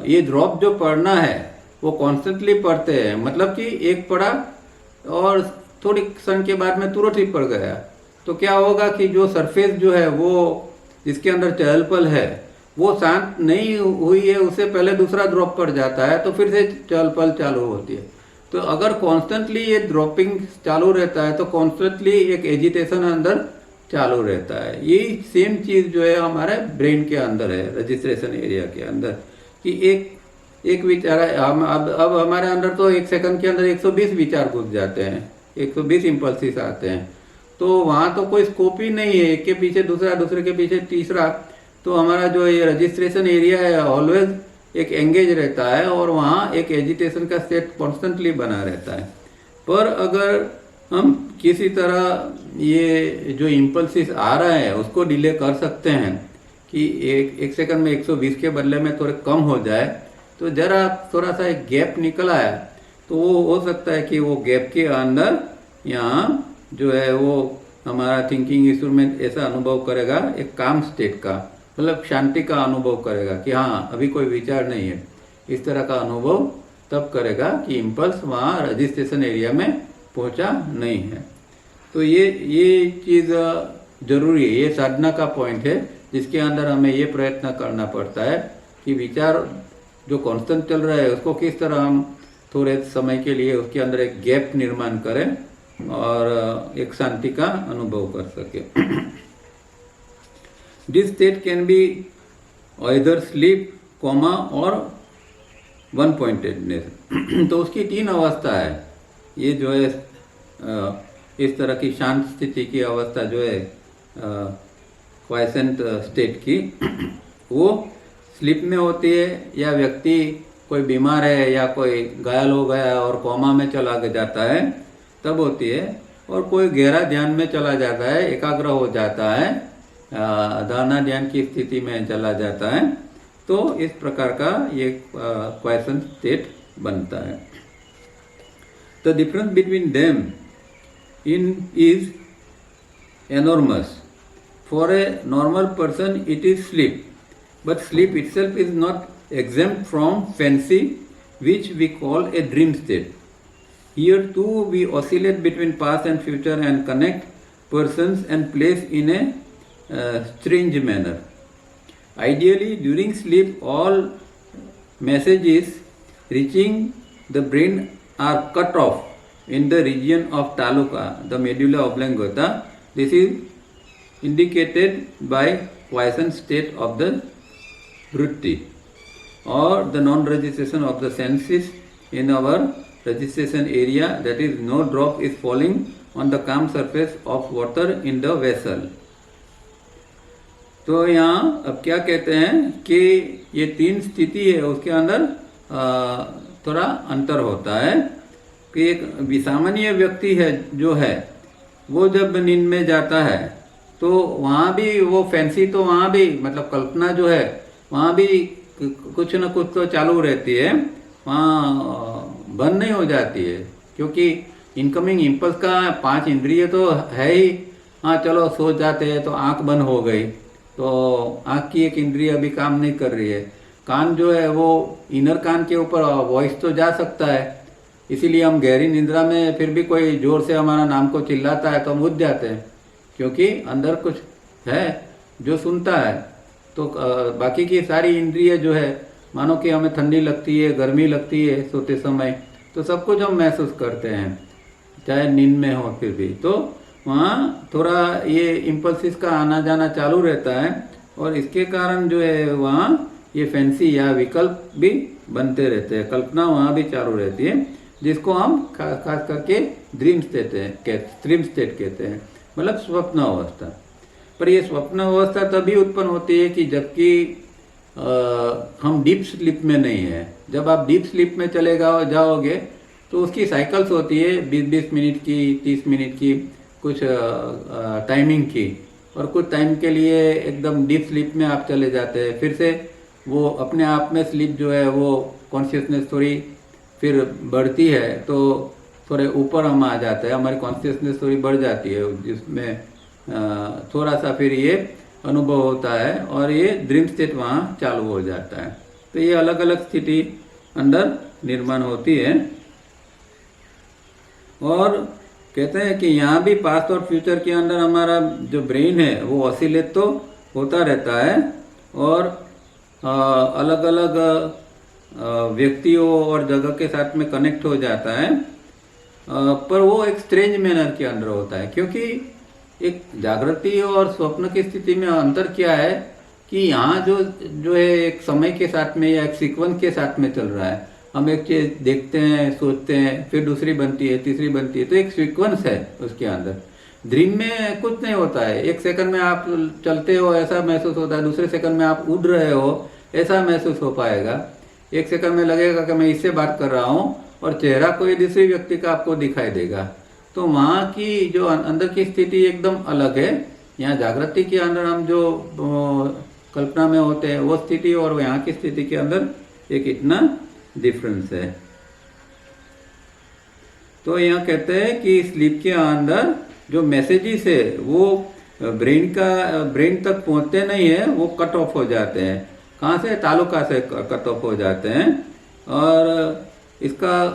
ये ड्रॉप जो पड़ना है वो कॉन्स्टेंटली पड़ते हैं, मतलब कि एक पड़ा और थोड़ी क्षण के बाद में तुरंत ही पड़ गया, तो क्या होगा कि जो सरफेस जो है वो जिसके अंदर चहल पहल है वो शांत नहीं हुई है, उससे पहले दूसरा ड्रॉप पड़ जाता है तो फिर से चहल पहल चालू होती है। तो अगर कॉन्स्टेंटली ये ड्रॉपिंग चालू रहता है तो कॉन्स्टेंटली एक एजिटेशन अंदर चालू रहता है। यही सेम चीज जो है हमारे ब्रेन के अंदर है, रजिस्ट्रेशन एरिया के अंदर, कि एक विचार है। अब हमारे अंदर तो एक सेकंड के अंदर 120 विचार घुस जाते हैं, 120 इम्पल्सिस आते हैं, तो वहाँ तो कोई स्कोप ही नहीं है, एक के पीछे दूसरा, दूसरे के पीछे तीसरा। तो हमारा जो ये रजिस्ट्रेशन एरिया है ऑलवेज एक एंगेज रहता है और वहाँ एक एजिटेशन का स्टेट कॉन्स्टेंटली बना रहता है। पर अगर हम किसी तरह ये जो इम्पल्सिस आ रहा है उसको डिले कर सकते हैं कि एक सेकंड में 120 के बदले में थोड़े कम हो जाए, तो जरा थोड़ा सा एक गैप निकल आया तो वो हो सकता है कि वो गैप के अंदर यहाँ जो है वो हमारा थिंकिंग इंस्ट्रूमेंट ऐसा अनुभव करेगा, एक काम स्टेट का, मतलब शांति का अनुभव करेगा कि हाँ अभी कोई विचार नहीं है। इस तरह का अनुभव तब करेगा कि इम्पल्स वहाँ रजिस्ट्रेशन एरिया में पहुँचा नहीं है। तो ये चीज़ जरूरी है, ये साधना का पॉइंट है जिसके अंदर हमें ये प्रयत्न करना पड़ता है कि विचार जो कांस्टेंट चल रहा है उसको किस तरह हम थोड़े समय के लिए उसके अंदर एक गैप निर्माण करें और एक शांति का अनुभव कर सके। This state can be either sleep, coma or one pointedness. तो उसकी 3 अवस्था है। ये जो है इस तरह की शांत स्थिति की अवस्था जो है क्वाइसेंट स्टेट की, वो स्लीप में होती है, या व्यक्ति कोई बीमार है या कोई घायल हो गया और कोमा में चला जाता है तब होती है, और कोई गहरा ध्यान में चला जाता है, एकाग्र हो जाता है, धारणा ध्यान की स्थिति में चला जाता है, तो इस प्रकार का ये क्वाइसेंट स्टेट बनता है। The difference between them is enormous. For a normal person it is sleep, but sleep itself is not exempt from fancy, which we call a dream state. Here too we oscillate between past and future and connect persons and place in a strange manner. Ideally during sleep all messages reaching the brain are cut off in the region of taluka, the medulla oblongata. This is indicated by quiescent state of the vritti, or the non-registration of the senses in our registration area, that is no drop is falling on the calm surface of water in the vessel. तो यहाँ अब क्या कहते हैं कि ये 3 स्थिति है, उसके अंदर थोड़ा अंतर होता है कि एक सामान्य व्यक्ति है जो है वो जब नींद में जाता है तो वहाँ भी वो फैंसी, तो वहाँ भी मतलब कल्पना जो है वहाँ भी कुछ न कुछ तो चालू रहती है, वहाँ बंद नहीं हो जाती है, क्योंकि इनकमिंग इम्पल्स का 5 इंद्रिय तो है ही। हाँ चलो सो जाते हैं तो आंख बंद हो गई, तो आंख की एक इंद्रिय अभी काम नहीं कर रही है। कान जो है वो इनर कान के ऊपर वॉइस तो जा सकता है, इसीलिए हम गहरी निद्रा में फिर भी कोई जोर से हमारा नाम को चिल्लाता है तो हम उठ जाते हैं, क्योंकि अंदर कुछ है जो सुनता है। तो बाकी की सारी इंद्रिय जो है, मानो कि हमें ठंडी लगती है, गर्मी लगती है सोते समय, तो सब कुछ हम महसूस करते हैं चाहे नींद में हो फिर भी। तो वहाँ थोड़ा ये इम्पल्सिस का आना जाना चालू रहता है, और इसके कारण जो है वहाँ ये फैंसी या विकल्प भी बनते रहते हैं, कल्पना वहाँ भी चालू रहती है, जिसको हम खास करके ड्रीम स्टेट कहते हैं, मतलब स्वप्न अवस्था। पर ये स्वप्न अवस्था तभी उत्पन्न होती है कि जबकि हम डीप स्लीप में नहीं है। जब आप डीप स्लीप में चले जाओगे तो उसकी साइकिल्स होती है 20-20 मिनट की, 30 मिनट की, कुछ टाइमिंग की, और कुछ टाइम के लिए एकदम डीप स्लीप में आप चले जाते हैं, फिर से वो अपने आप में स्लीप जो है वो कॉन्शियसनेस थोड़ी फिर बढ़ती है, तो थोड़े ऊपर हम आ जाते हैं, हमारी कॉन्शियसनेस थोड़ी बढ़ जाती है, जिसमें थोड़ा सा फिर ये अनुभव होता है और ये ड्रीम स्टेट वहाँ चालू हो जाता है। तो ये अलग अलग स्थिति अंदर निर्माण होती है, और कहते हैं कि यहाँ भी पास्ट और फ्यूचर के अंदर हमारा जो ब्रेन है वो ऑसिलेट तो होता रहता है, और अलग अलग व्यक्तियों और जगह के साथ में कनेक्ट हो जाता है, पर वो एक स्ट्रेंज मैनर के अंदर होता है। क्योंकि एक जागृति और स्वप्न की स्थिति में अंतर क्या है कि यहाँ जो है एक समय के साथ में या एक सीक्वेंस के साथ में चल रहा है। हम एक चीज देखते हैं, सोचते हैं, फिर दूसरी बनती है, तीसरी बनती है, तो एक सीक्वेंस है उसके अंदर। ड्रीम में कुछ नहीं होता है, एक सेकंड में आप चलते हो ऐसा महसूस होता है, दूसरे सेकंड में आप उड़ रहे हो ऐसा महसूस हो पाएगा, एक सेकंड में लगेगा कि मैं इससे बात कर रहा हूँ और चेहरा कोई दूसरे व्यक्ति का आपको दिखाई देगा। तो वहाँ की जो अंदर की स्थिति एकदम अलग है। यहाँ जागृति के अंदर हम जो कल्पना में होते हैं वो स्थिति और यहाँ की स्थिति के अंदर एक इतना डिफरेंस है। तो यहाँ कहते हैं कि स्लीप के अंदर जो मैसेजेस है वो ब्रेन तक पहुंचते नहीं है, वो कट ऑफ हो जाते हैं। कहाँ से? तालुका से कट ऑफ हो जाते हैं। और इसका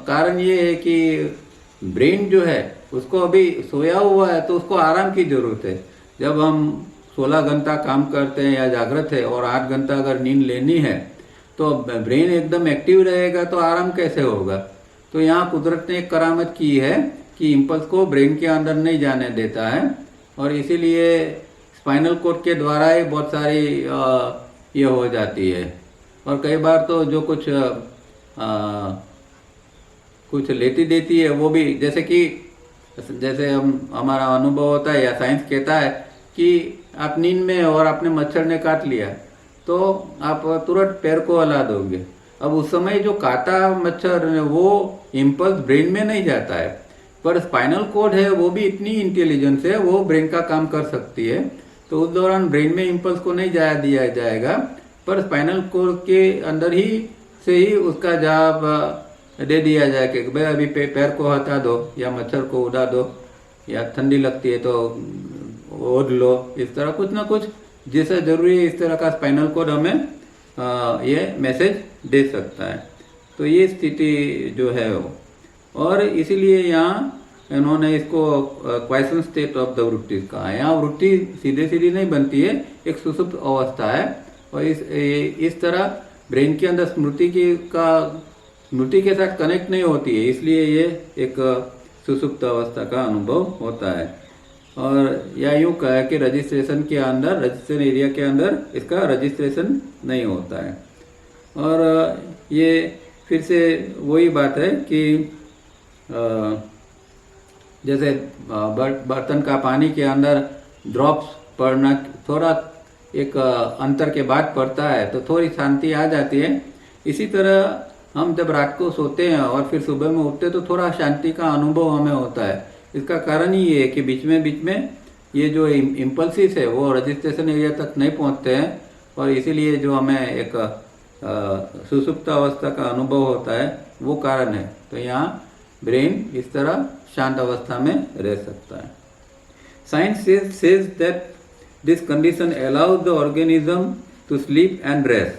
कारण ये है कि ब्रेन जो है उसको अभी सोया हुआ है, तो उसको आराम की जरूरत है। जब हम 16 घंटा काम करते हैं या जागृत है और 8 घंटा अगर नींद लेनी है, तो ब्रेन एकदम एक्टिव रहेगा तो आराम कैसे होगा? तो यहाँ कुदरत ने एक करामत की है कि इम्पल्स को ब्रेन के अंदर नहीं जाने देता है, और इसीलिए स्पाइनल कोड के द्वारा ही बहुत सारी ये हो जाती है। और कई बार तो जो कुछ लेती देती है वो भी, जैसे हमारा अनुभव होता है या साइंस कहता है कि आप नींद में और आपने मच्छर ने काट लिया तो आप तुरंत पैर को हिला दोगे। अब उस समय जो काटा मच्छर वो इम्पल्स ब्रेन में नहीं जाता है, पर स्पाइनल कोड है वो भी इतनी इंटेलिजेंस है, वो ब्रेन का काम कर सकती है। तो उस दौरान ब्रेन में इम्पल्स को नहीं जाया दिया जाएगा, पर स्पाइनल कोड के अंदर ही से ही उसका जवाब दे दिया जाए कि भाई अभी पैर को हटा दो, या मच्छर को उड़ा दो, या ठंडी लगती है तो ओढ़ लो। इस तरह कुछ ना कुछ जैसा जरूरी है इस तरह का स्पाइनल कोड हमें ये मैसेज दे सकता है। तो ये स्थिति जो है वो, और इसीलिए यहाँ इन्होंने इसको क्वाइसन स्टेट ऑफ द वृत्ति कहा है। यहाँ वृत्ति सीधे सीधी नहीं बनती है, एक सुसुप्त अवस्था है, और इस तरह ब्रेन के अंदर स्मृति के साथ कनेक्ट नहीं होती है, इसलिए ये एक सुसुप्त अवस्था का अनुभव होता है। और या यूँ कहा कि रजिस्ट्रेशन एरिया के अंदर इसका रजिस्ट्रेशन नहीं होता है। और ये फिर से वही बात है कि जैसे बर्तन का पानी के अंदर ड्रॉप्स पड़ना थोड़ा एक अंतर के बाद पड़ता है तो थोड़ी शांति आ जाती है। इसी तरह हम जब रात को सोते हैं और फिर सुबह में उठते हैं तो थोड़ा शांति का अनुभव हमें होता है। इसका कारण ही ये है कि बीच में ये जो इम्पल्सिस है वो रजिस्ट्रेशन एरिया तक नहीं पहुंचते हैं, और इसीलिए जो हमें एक सुसुप्त अवस्था का अनुभव होता है वो कारण है। तो यहाँ ब्रेन इस तरह शांत अवस्था में रह सकता है। Science says that this condition allows the organism to sleep and rest.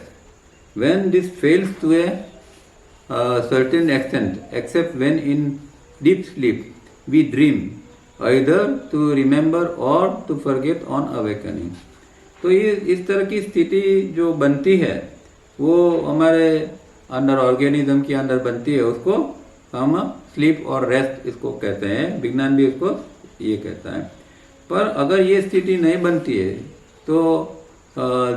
When this fails to a certain extent, except when in deep sleep we dream, either to remember or to forget on awakening. तो ये इस तरह की स्थिति जो बनती है वो हमारे अंदर ऑर्गेनिज्म के अंदर बनती है, उसको हम स्लीप और रेस्ट इसको कहते हैं। विज्ञान भी इसको ये कहता है। पर अगर ये स्थिति नहीं बनती है तो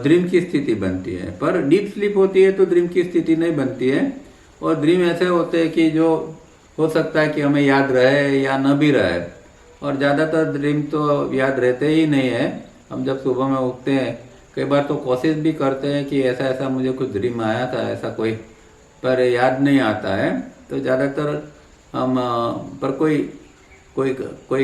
ड्रीम की स्थिति बनती है, पर डीप स्लीप होती है तो ड्रीम की स्थिति नहीं बनती है। और ड्रीम ऐसे होते हैं कि जो हो सकता है कि हमें याद रहे या न भी रहे, और ज़्यादातर ड्रीम तो याद रहते ही नहीं है। हम जब सुबह में उठते हैं कई बार तो कोशिश भी करते हैं कि ऐसा ऐसा मुझे कुछ ड्रीम आया था ऐसा कोई, पर याद नहीं आता है। तो ज़्यादातर हम पर कोई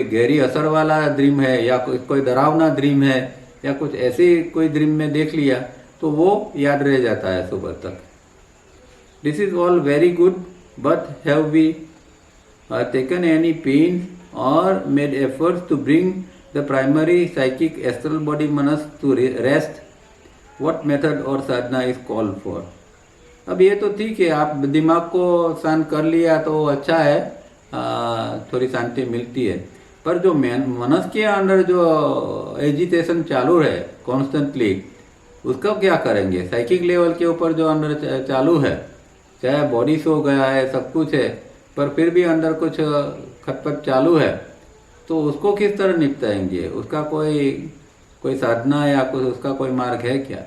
गहरी असर वाला ड्रीम है या कोई डरावना ड्रीम है या कुछ ऐसे कोई ड्रीम में देख लिया तो वो याद रह जाता है सुबह तक। This is all very good, but have we taken any pain और made efforts to bring the primary psychic astral body manas to rest? What method और साधना इज कॉल्ड फॉर? अब ये तो ठीक है, आप दिमाग को शांत कर लिया तो अच्छा है, थोड़ी शांति मिलती है, पर जो मनस के अंदर जो एजिटेशन चालू है कॉन्स्टेंटली, उसका क्या करेंगे? साइकिक लेवल के ऊपर जो अंदर चालू है, चाहे बॉडी सो गया है सब कुछ है, पर फिर भी अंदर कुछ खटपट चालू है, तो उसको किस तरह निपटाएंगे? उसका कोई साधना या कुछ उसका कोई मार्ग है क्या?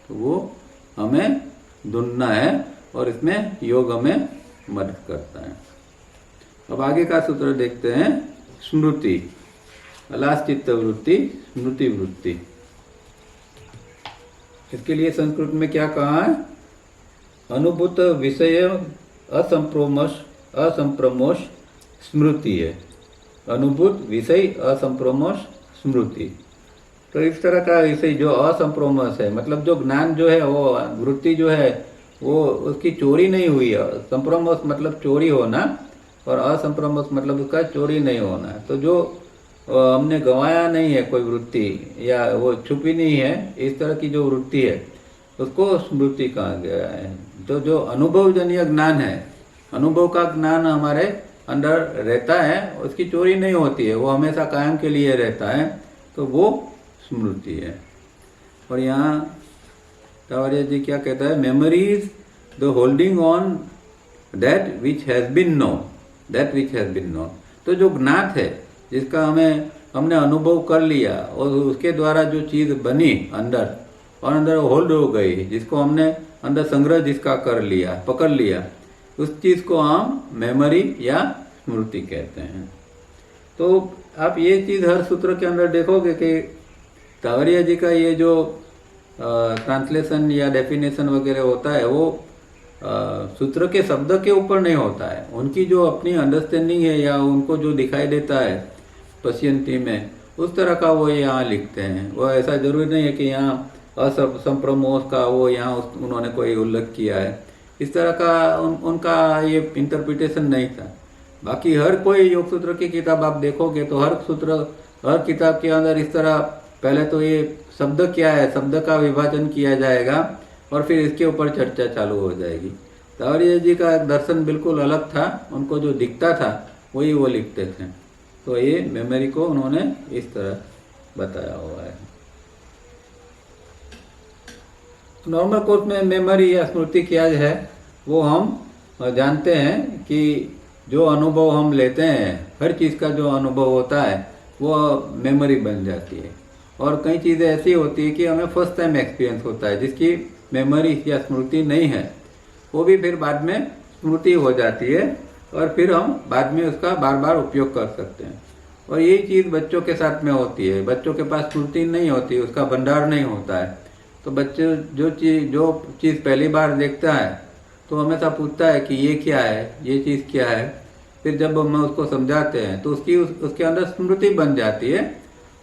तो वो हमें ढूंढना है, और इसमें योग हमें मदद करता है। अब आगे का सूत्र देखते हैं। स्मृति, अलास चित्त वृत्ति, स्मृति वृत्ति। इसके लिए संस्कृत में क्या कहा है? अनुभूत विषय असंप्रमोष स्मृति है। अनुभूत विषय असंप्रमोष स्मृति। तो इस तरह का विषय जो असंप्रमोष है, मतलब जो ज्ञान जो है वो वृत्ति जो है वो उसकी चोरी नहीं हुई है। संप्रमोष मतलब चोरी होना और असंप्रमोष मतलब उसका चोरी नहीं होना। तो जो हमने गंवाया नहीं है कोई वृत्ति या वो छुपी नहीं है, इस तरह की जो वृत्ति है उसको स्मृति कहा गया है। तो जो अनुभवजन्य ज्ञान है, अनुभव का ज्ञान हमारे अंदर रहता है, उसकी चोरी नहीं होती है, वो हमेशा कायम के लिए रहता है, तो वो स्मृति है। और यहाँ टावरिया जी क्या कहता है, memory is the holding on that which has been known, that which has been known. तो जो ज्ञात है, जिसका हमने अनुभव कर लिया और उसके द्वारा जो चीज़ बनी अंदर और अंदर होल्ड हो गई, जिसको हमने अंदर संग्रह जिसका कर लिया, पकड़ लिया, उस चीज़ को हम मेमोरी या स्मृति कहते हैं। तो आप ये चीज़ हर सूत्र के अंदर देखोगे कि टावरिया जी का ये जो ट्रांसलेशन या डेफिनेशन वगैरह होता है, वो सूत्र के शब्द के ऊपर नहीं होता है। उनकी जो अपनी अंडरस्टैंडिंग है या उनको जो दिखाई देता है पश्यंती में, उस तरह का वो यहाँ लिखते हैं। वो ऐसा जरूरी नहीं है कि यहाँ असंप्रमोष का वो यहाँ उन्होंने कोई उल्लेख किया है, इस तरह का उनका ये इंटरप्रिटेशन नहीं था। बाकी हर कोई योग सूत्र की किताब आप देखोगे तो हर किताब के अंदर इस तरह पहले तो ये शब्द क्या है, शब्द का विभाजन किया जाएगा और फिर इसके ऊपर चर्चा चालू हो जाएगी। टावरिया जी का दर्शन बिल्कुल अलग था, उनको जो दिखता था वही वो लिखते थे। तो ये मेमोरी को उन्होंने इस तरह बताया हुआ है। नॉर्मल कोर्स में मेमोरी या स्मृति क्या है वो हम जानते हैं कि जो अनुभव हम लेते हैं, हर चीज़ का जो अनुभव होता है वो मेमोरी बन जाती है। और कई चीज़ें ऐसी होती है कि हमें फर्स्ट टाइम एक्सपीरियंस होता है, जिसकी मेमोरी या स्मृति नहीं है, वो भी फिर बाद में स्मृति हो जाती है और फिर हम बाद में उसका बार बार उपयोग कर सकते हैं। और यही चीज़ बच्चों के साथ में होती है। बच्चों के पास स्मृति नहीं होती, उसका भंडार नहीं होता है। तो बच्चे जो चीज़ पहली बार देखता है तो हमेशा पूछता है कि ये क्या है, ये चीज़ क्या है। फिर जब हम उसको समझाते हैं तो उसके अंदर स्मृति बन जाती है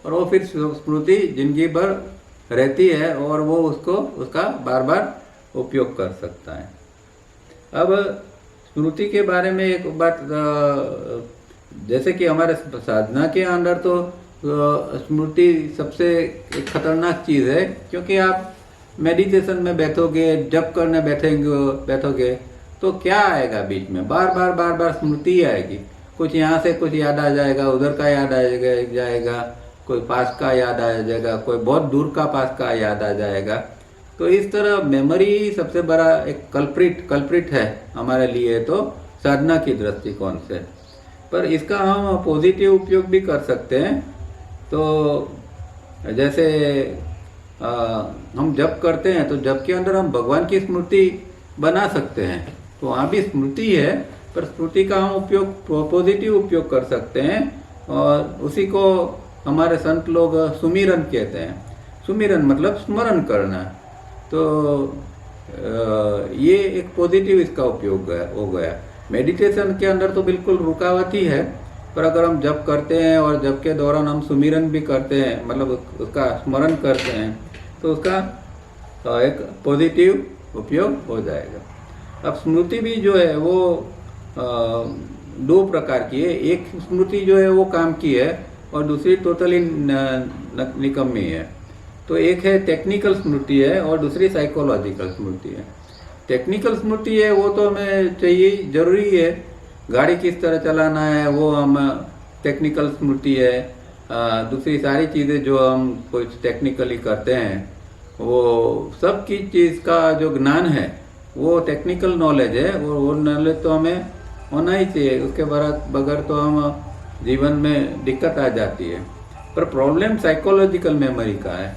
और वो फिर स्मृति जिंदगी भर रहती है और वो उसका बार बार उपयोग कर सकता है। अब स्मृति के बारे में एक बात, जैसे कि हमारे साधना के अंदर तो स्मृति सबसे एक खतरनाक चीज़ है, क्योंकि आप मेडिटेशन में बैठोगे, जप करने बैठोगे तो क्या आएगा बीच में, बार बार स्मृति आएगी। कुछ यहाँ से कुछ याद आ जाएगा, उधर का याद आ जाएगा, कोई पास का याद आ जाएगा, कोई बहुत दूर का पास का याद आ जाएगा। तो इस तरह मेमोरी सबसे बड़ा एक कल्प्रिट है हमारे लिए, तो साधना की दृष्टिकोण से। पर इसका हम पॉजिटिव उपयोग भी कर सकते हैं। तो जैसे हम जप करते हैं तो जप के अंदर हम भगवान की स्मृति बना सकते हैं, तो वहाँ भी स्मृति है, पर स्मृति का हम पॉजिटिव उपयोग कर सकते हैं। और उसी को हमारे संत लोग सुमिरन कहते हैं। सुमिरन मतलब स्मरण करना। तो ये एक पॉजिटिव इसका उपयोग हो गया। मेडिटेशन के अंदर तो बिल्कुल रुकावट ही है, पर अगर हम जप करते हैं और जप के दौरान हम सुमिरन भी करते हैं, मतलब उसका स्मरण करते हैं, तो उसका एक पॉजिटिव उपयोग हो जाएगा। अब स्मृति भी जो है वो दो प्रकार की है। एक स्मृति जो है वो काम की है और दूसरी टोटली निकम्मी है। तो एक है टेक्निकल स्मृति है और दूसरी साइकोलॉजिकल स्मृति है। टेक्निकल स्मृति है वो तो हमें चाहिए, जरूरी है। गाड़ी किस तरह चलाना है वो हम टेक्निकल स्मृति है। दूसरी सारी चीज़ें जो हम कुछ टेक्निकली करते हैं, वो सब की चीज़ का जो ज्ञान है वो टेक्निकल नॉलेज है, और वो नॉलेज तो हमें होना ही चाहिए। उसके बगैर तो हम जीवन में दिक्कत आ जाती है। पर प्रॉब्लम साइकोलॉजिकल मेमोरी का है,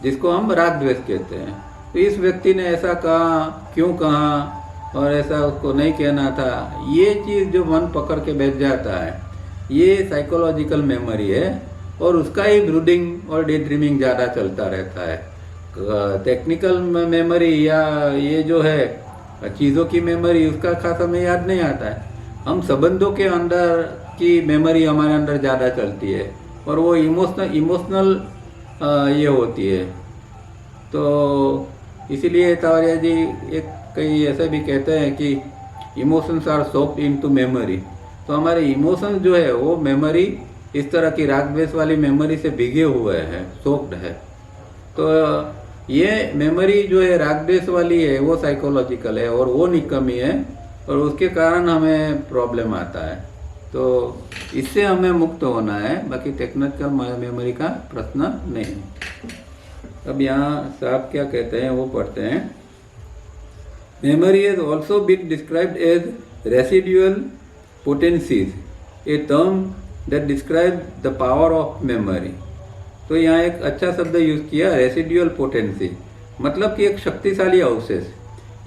जिसको हम राग द्वेष कहते हैं। तो इस व्यक्ति ने ऐसा कहा, क्यों कहा, और ऐसा उसको नहीं कहना था, ये चीज़ जो मन पकड़ के बैठ जाता है, ये साइकोलॉजिकल मेमोरी है। और उसका ही ब्रूडिंग और डे ड्रीमिंग ज़्यादा चलता रहता है। टेक्निकल मेमोरी या ये जो है चीज़ों की मेमोरी, उसका खास हमें याद नहीं आता है। हम संबंधों के अंदर की मेमोरी हमारे अंदर ज़्यादा चलती है और वो इमोशनल ये होती है। तो इसीलिए टावरिया जी एक कई ऐसे भी कहते हैं कि emotions are soaked into memory. तो हमारे इमोशंस जो है वो मेमोरी इस तरह की राग द्वेष वाली मेमोरी से भीगे हुए हैं, सोक्ड है। तो ये मेमोरी जो है राग द्वेष वाली है वो साइकोलॉजिकल है और वो निकम्मी है और उसके कारण हमें प्रॉब्लम आता है। तो इससे हमें मुक्त होना है, बाकी टेक्निकल मेमोरी का प्रश्न नहीं है। अब यहाँ साहब क्या कहते हैं वो पढ़ते हैं। Memory has also been described as residual potencies, a term that describe the power of memory. तो यहाँ एक अच्छा शब्द यूज किया, रेसिडुअल पोटेंसी, मतलब कि एक शक्तिशाली अवशेष।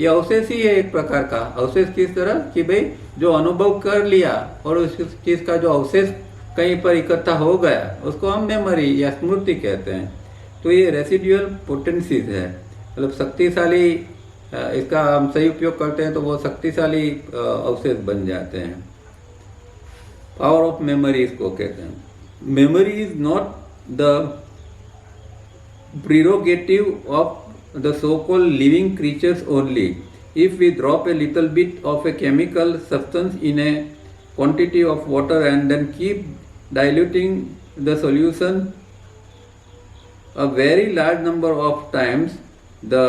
ये अवशेष ही है एक प्रकार का। अवशेष किस तरह कि भाई जो अनुभव कर लिया और उस चीज का जो अवशेष कहीं पर इकट्ठा हो गया उसको हम मेमोरी या स्मृति कहते हैं। तो ये रेसिडुअल पोटेंसीज है, मतलब शक्तिशाली, इसका हम सही उपयोग करते हैं तो वो शक्तिशाली अवशेष बन जाते हैं। पावर ऑफ मेमोरी इसको कहते हैं। Memory is not the prerogative of the so-called living creatures only. If we drop a little bit of a chemical substance in a quantity of water and then keep diluting the solution a very large number of times, the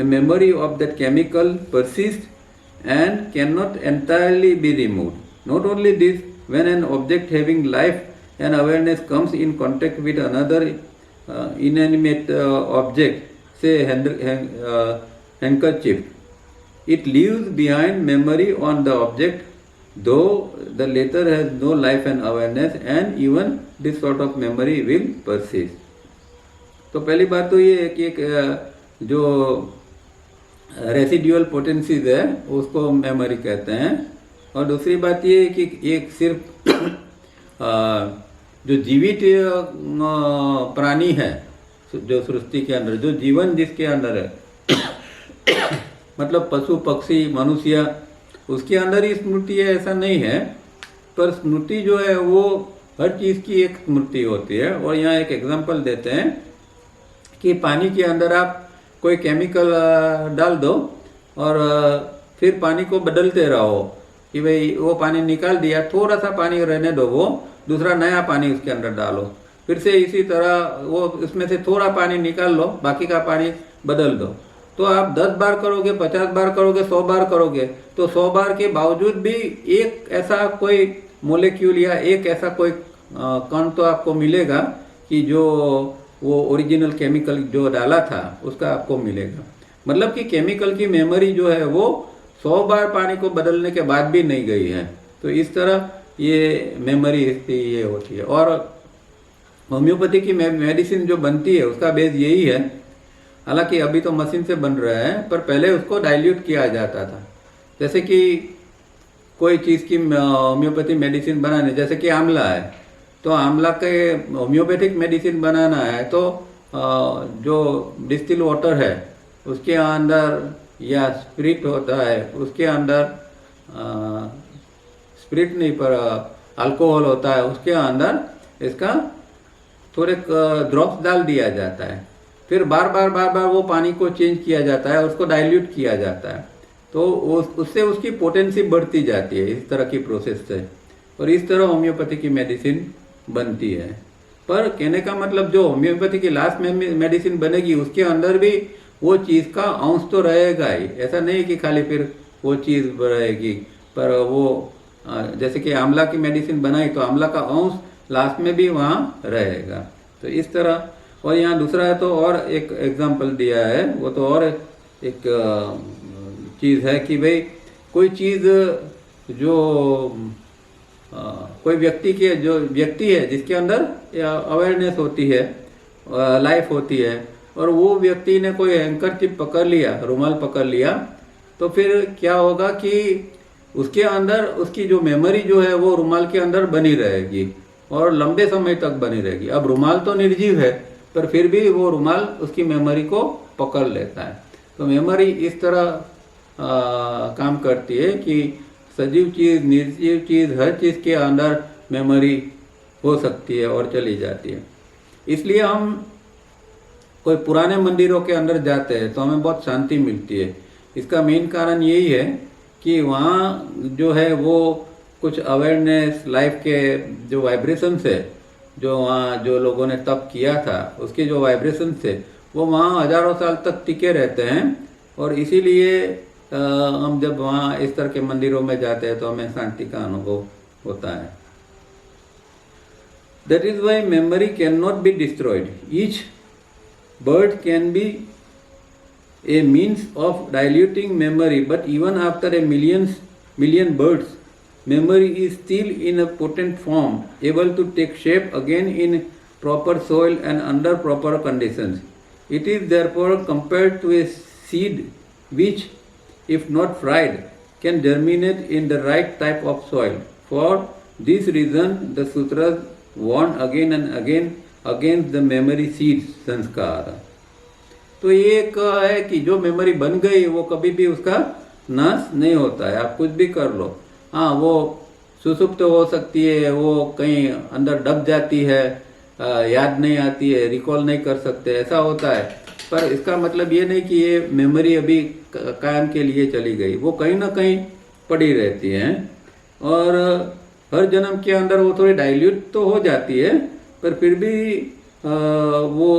memory of that chemical persists and cannot entirely be removed. Not only this, when an object having life and awareness comes in contact with another inanimate object, say handkerchief, it leaves behind memory on the object, though the latter has no life and awareness, and even this sort of memory will persist. तो पहली बात तो ये है कि एक जो residual potencies है उसको मेमोरी कहते हैं, और दूसरी बात ये है कि एक सिर्फ जो जीवित प्राणी है जो सृष्टि के अंदर, जो जीवन जिसके अंदर है मतलब पशु पक्षी मनुष्य, उसके अंदर ही स्मृति है ऐसा नहीं है। पर स्मृति जो है वो हर चीज़ की एक स्मृति होती है। और यहाँ एक एग्जांपल देते हैं कि पानी के अंदर आप कोई केमिकल डाल दो और फिर पानी को बदलते रहो कि भाई वो पानी निकाल दिया, थोड़ा सा पानी रहने दो, वो दूसरा नया पानी उसके अंदर डालो, फिर से इसी तरह वो उसमें से थोड़ा पानी निकाल लो, बाकी का पानी बदल दो। तो आप 10 बार करोगे, 50 बार करोगे, 100 बार करोगे, तो 100 बार के बावजूद भी एक ऐसा कोई मोलेक्यूल या एक ऐसा कोई कण तो आपको मिलेगा कि जो वो ओरिजिनल केमिकल जो डाला था उसका आपको मिलेगा। मतलब कि केमिकल की मेमोरी जो है वो 100 बार पानी को बदलने के बाद भी नहीं गई है। तो इस तरह ये मेमोरी ये होती है। और होम्योपैथी की मेडिसिन जो बनती है उसका बेस यही है। हालांकि अभी तो मशीन से बन रहा है, पर पहले उसको डाइल्यूट किया जाता था। जैसे कि कोई चीज़ की होम्योपैथी मेडिसिन बनाने, जैसे कि आंवला है, तो आंवला के होम्योपैथिक मेडिसिन बनाना है तो जो डिस्टिल वाटर है उसके अंदर या स्पिरिट होता है, उसके अंदर स्पिरिट नहीं पर अल्कोहल होता है, उसके अंदर इसका थोड़े ड्रॉप्स डाल दिया जाता है। फिर बार बार वो पानी को चेंज किया जाता है, उसको डाइल्यूट किया जाता है, तो उससे उसकी पोटेंसी बढ़ती जाती है इस तरह की प्रोसेस से। और इस तरह होम्योपैथी की मेडिसिन बनती है। पर कहने का मतलब जो होम्योपैथी की लास्ट मेडिसिन बनेगी उसके अंदर भी वो चीज़ का अंश तो रहेगा ही। ऐसा नहीं कि खाली फिर वो चीज़ रहेगी, पर वो जैसे कि आंवला की मेडिसिन बनाई तो आंवला का अंश लास्ट में भी वहाँ रहेगा। तो इस तरह। और यहाँ दूसरा है तो और एक एग्जाम्पल दिया है, वो तो और एक चीज़ है कि भाई कोई चीज़ जो कोई व्यक्ति के जो व्यक्ति है जिसके अंदर अवेयरनेस होती है, लाइफ होती है, और वो व्यक्ति ने कोई हैंकरचिप पकड़ लिया, रुमाल पकड़ लिया, तो फिर क्या होगा कि उसके अंदर उसकी जो मेमोरी जो है वो रुमाल के अंदर बनी रहेगी और लंबे समय तक बनी रहेगी। अब रुमाल तो निर्जीव है, पर फिर भी वो रुमाल उसकी मेमोरी को पकड़ लेता है। तो मेमोरी इस तरह काम करती है कि सजीव चीज़, निर्जीव चीज़, हर चीज़ के अंदर मेमोरी हो सकती है और चली जाती है। इसलिए हम कोई पुराने मंदिरों के अंदर जाते हैं तो हमें बहुत शांति मिलती है। इसका मेन कारण यही है कि वहाँ जो है वो कुछ अवेयरनेस लाइफ के जो वाइब्रेशंस है, जो वहाँ जो लोगों ने तप किया था उसके जो वाइब्रेशंस थे वो वहाँ हजारों साल तक टिके रहते हैं। और इसीलिए हम जब वहाँ इस तरह के मंदिरों में जाते हैं तो हमें शांति का अनुभव होता है। That is why memory cannot be destroyed. Each bird can be a means of diluting memory, but even after a million birds, memory is still in a potent form, able to take shape again in proper soil and under proper conditions. It is therefore compared to a seed which, if not fried, can germinate in the right type of soil. For this reason, the sutras warn again and again against the memory seeds sanskara. तो ये एक है कि जो memory बन गई वो कभी भी उसका नाश नहीं होता है, आप कुछ भी कर लो। हाँ, वो सुसुप्त हो सकती है, वो कहीं अंदर दब जाती है, याद नहीं आती है, रिकॉल नहीं कर सकते, ऐसा होता है। पर इसका मतलब ये नहीं कि ये मेमोरी अभी कायम के लिए चली गई, वो कहीं ना कहीं पड़ी रहती है। और हर जन्म के अंदर वो थोड़ी डाइल्यूट तो हो जाती है, पर फिर भी वो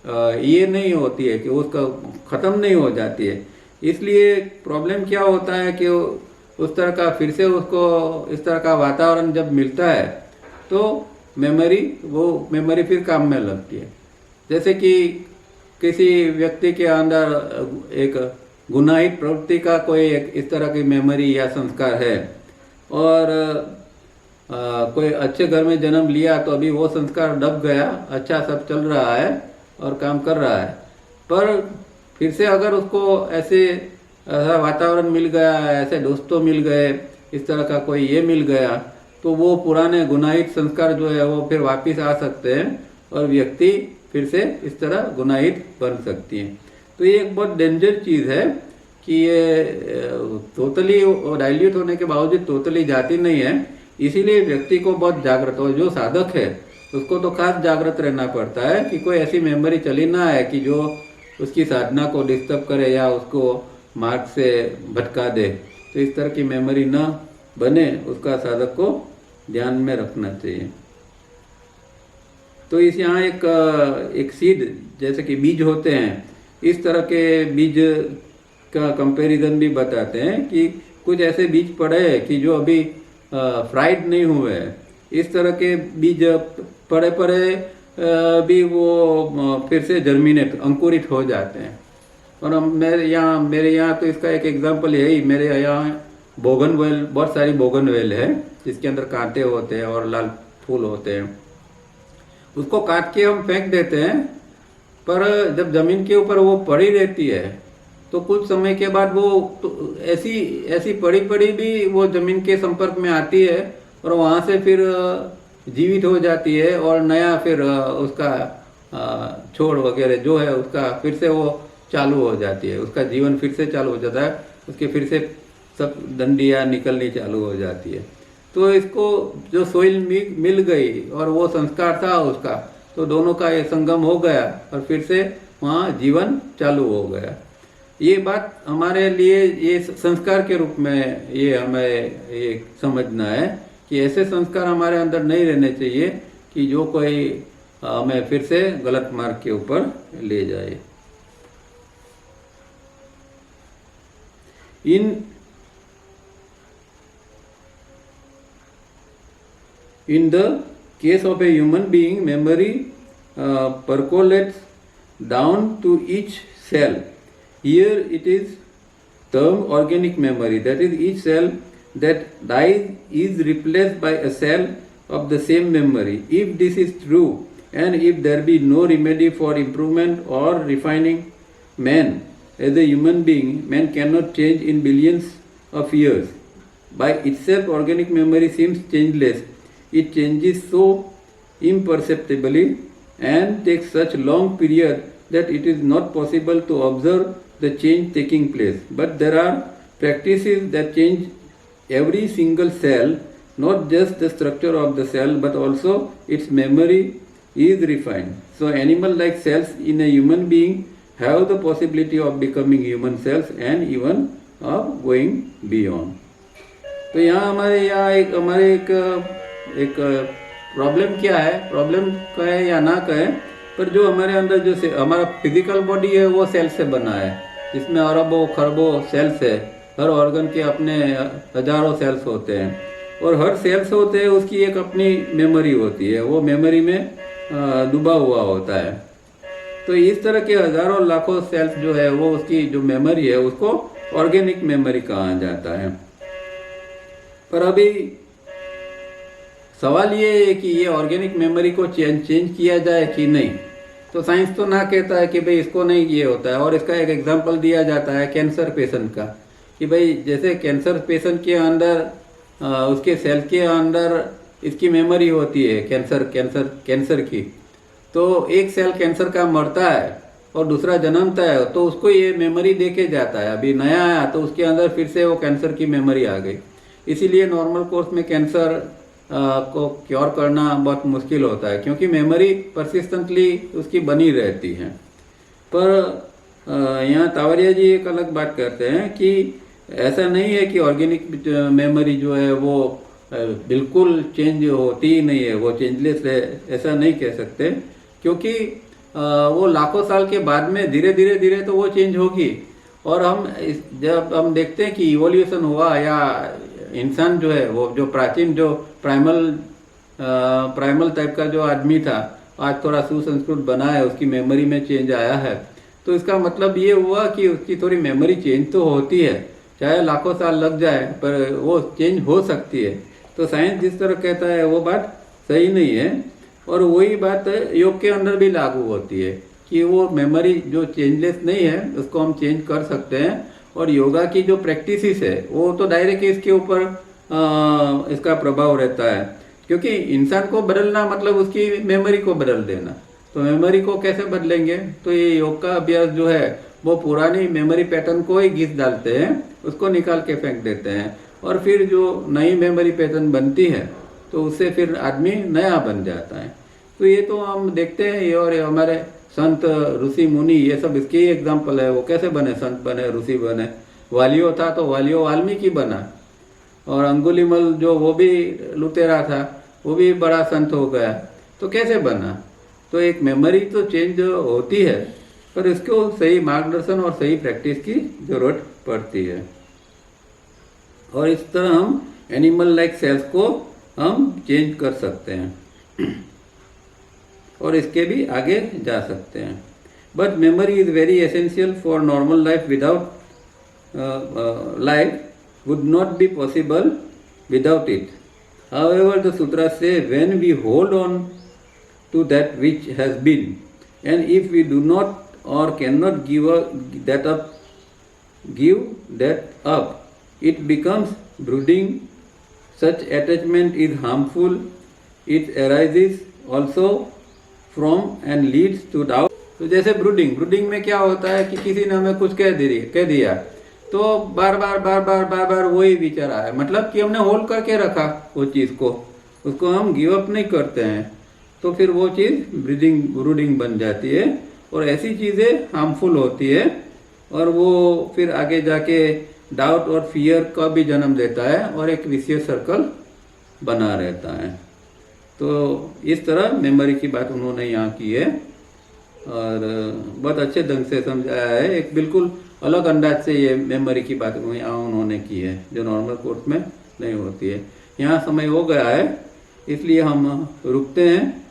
ये नहीं होती है कि उसका ख़त्म नहीं हो जाती है। इसलिए प्रॉब्लम क्या होता है कि उस तरह का फिर से उसको इस तरह का वातावरण जब मिलता है तो मेमोरी फिर काम में लगती है। जैसे कि किसी व्यक्ति के अंदर एक गुनाहित प्रवृत्ति का कोई एक इस तरह की मेमोरी या संस्कार है और कोई अच्छे घर में जन्म लिया तो अभी वो संस्कार दब गया, अच्छा सब चल रहा है और काम कर रहा है, पर फिर से अगर उसको ऐसा वातावरण मिल गया, ऐसे दोस्तों मिल गए, इस तरह का कोई ये मिल गया, तो वो पुराने गुनाहित संस्कार जो है वो फिर वापस आ सकते हैं और व्यक्ति फिर से इस तरह गुनाहित बन सकती है। तो ये एक बहुत डेंजर चीज़ है कि ये टोटली डाइल्यूट होने के बावजूद टोटली जाती नहीं है। इसीलिए व्यक्ति को बहुत जागृत हो, जो साधक है उसको तो खास जागृत रहना पड़ता है कि कोई ऐसी मेमोरी चली ना है कि जो उसकी साधना को डिस्टर्ब करे या उसको मार्ग से भटका दे। तो इस तरह की मेमोरी ना बने, उसका साधक को ध्यान में रखना चाहिए। तो इस यहाँ एक सीड जैसे कि बीज होते हैं, इस तरह के बीज का कंपैरिजन भी बताते हैं कि कुछ ऐसे बीज पड़े हैं कि जो अभी फ्राइड नहीं हुए हैं। इस तरह के बीज पड़े भी वो फिर से जर्मिनेट अंकुरित हो जाते हैं। और मेरे यहाँ तो इसका एक एग्जांपल है ही, मेरे यहाँ बोगनवेल, बहुत सारी बोगनवेल है जिसके अंदर कांटे होते हैं और लाल फूल होते हैं। उसको काट के हम फेंक देते हैं, पर जब जमीन के ऊपर वो पड़ी रहती है तो कुछ समय के बाद वो तो ऐसी पड़ी भी वो जमीन के संपर्क में आती है और वहाँ से फिर जीवित हो जाती है और नया फिर उसका छोड़ वगैरह जो है उसका फिर से वो चालू हो जाती है, उसका जीवन फिर से चालू हो जाता है, उसके फिर से सब डंडियाँ निकलनी चालू हो जाती है। तो इसको जो सोइल मिल गई और वो संस्कार था उसका, तो दोनों का ये संगम हो गया और फिर से वहाँ जीवन चालू हो गया। ये बात हमारे लिए ये संस्कार के रूप में ये हमें ये समझना है कि ऐसे संस्कार हमारे अंदर नहीं रहने चाहिए कि जो कोई हमें फिर से गलत मार्ग के ऊपर ले जाए। In the case of a human being, memory percolates down to each cell. Here it is termed organic memory, that is, each cell that dies is replaced by a cell of the same memory. If this is true, and if there be no remedy for improvement or refining man as a human being, man cannot change in billions of years. By itself, organic memory seems changeless. It changes so imperceptibly and takes such long period that it is not possible to observe the change taking place. But there are practices that change every single cell, not just the structure of the cell, but also its memory is refined. So animal-like cells in a human being have the possibility of becoming human cells and even of going beyond. तो यहाँ हमारे एक problem क्या है, problem कहे या ना कहे, पर जो हमारे अंदर जो हमारा फिजिकल बॉडी है वो सेल से बना है, जिसमें अरबों खरबों सेल्स है। हर ऑर्गन के अपने हजारों सेल्स होते हैं और हर सेल्स होते हैं उसकी एक अपनी मेमोरी होती है, वो मेमोरी में डूबा हुआ होता है। तो इस तरह के हजारों लाखों सेल्स जो है वो उसकी जो मेमोरी है उसको ऑर्गेनिक मेमोरी कहा जाता है। पर अभी सवाल ये है कि ये ऑर्गेनिक मेमोरी को चेंज किया जाए कि नहीं। तो साइंस तो ना कहता है कि भाई इसको नहीं ये होता है, और इसका एक एग्जांपल दिया जाता है कैंसर पेशेंट का, कि भाई जैसे कैंसर पेशेंट के अंदर उसके सेल के अंदर इसकी मेमोरी होती है कैंसर की। तो एक सेल कैंसर का मरता है और दूसरा जन्मता है तो उसको ये मेमोरी दे के जाता है। अभी नया आया तो उसके अंदर फिर से वो कैंसर की मेमोरी आ गई। इसीलिए नॉर्मल कोर्स में कैंसर को क्योर करना बहुत मुश्किल होता है, क्योंकि मेमोरी परसिस्टेंटली उसकी बनी रहती है। पर यहाँ तावरिया जी एक अलग बात करते हैं कि ऐसा नहीं है कि ऑर्गेनिक मेमोरी जो है वो बिल्कुल चेंज होती ही नहीं है, वो चेंजलेस है, ऐसा नहीं कह सकते, क्योंकि वो लाखों साल के बाद में धीरे धीरे तो वो चेंज होगी। और जब हम देखते हैं कि इवोल्यूशन हुआ या इंसान जो है वो जो प्राचीन जो प्राइमल टाइप का जो आदमी था आज थोड़ा सुसंस्कृत बना है, उसकी मेमोरी में चेंज आया है, तो इसका मतलब ये हुआ कि उसकी थोड़ी मेमोरी चेंज तो होती है, चाहे लाखों साल लग जाए पर वो चेंज हो सकती है। तो साइंस जिस तरह कहता है वो बात सही नहीं है, और वही बात योग के अंदर भी लागू होती है कि वो मेमोरी जो चेंजलेस नहीं है उसको हम चेंज कर सकते हैं। और योगा की जो प्रैक्टिसेस है वो तो डायरेक्ट इसके ऊपर इसका प्रभाव रहता है, क्योंकि इंसान को बदलना मतलब उसकी मेमोरी को बदल देना। तो मेमोरी को कैसे बदलेंगे? तो ये योग का अभ्यास जो है वो पुरानी मेमोरी पैटर्न को ही घिस डालते हैं, उसको निकाल के फेंक देते हैं, और फिर जो नई मेमोरी पैटर्न बनती है तो उससे फिर आदमी नया बन जाता है। तो ये तो हम देखते हैं, ये और हमारे संत ऋषि मुनि ये सब इसके ही एग्जाम्पल है। वो कैसे बने, संत बने, ऋषि बने। वालियो था तो वालियो वाल्मीकि बना, और अंगुलीमल जो वो भी लुतेरा था वो भी बड़ा संत हो गया। तो कैसे बना? तो एक मेमोरी तो चेंज होती है, पर इसको सही मार्गदर्शन और सही प्रैक्टिस की जरूरत पड़ती है। और इस तरह हम एनिमल लाइक सेल्स को हम चेंज कर सकते हैं और इसके भी आगे जा सकते हैं। But memory is very essential for normal life. Without life would not be possible without it. However, the sutras say when we hold on to that which has been, and if we do not or cannot give that up, it becomes brooding. Such attachment is harmful. It arises also from and leads to doubt. तो जैसे brooding में क्या होता है कि किसी ने हमें कुछ कह दिया तो बार बार वही विचार आया, मतलब कि हमने होल्ड करके रखा वो चीज़ को, उसको हम गिव अप नहीं करते हैं, तो फिर वो चीज़ ब्रूडिंग बन जाती है और ऐसी चीज़ें हार्मफुल होती है, और वो फिर आगे जाके डाउट और फियर का भी जन्म देता है और एक विशियस सर्कल बना रहता है। तो इस तरह मेमोरी की बात उन्होंने यहाँ की है और बहुत अच्छे ढंग से समझाया है। एक बिल्कुल अलग अंदाज से ये मेमोरी की बात यहाँ उन्होंने की है जो नॉर्मल कोर्स में नहीं होती है। यहाँ समय हो गया है इसलिए हम रुकते हैं।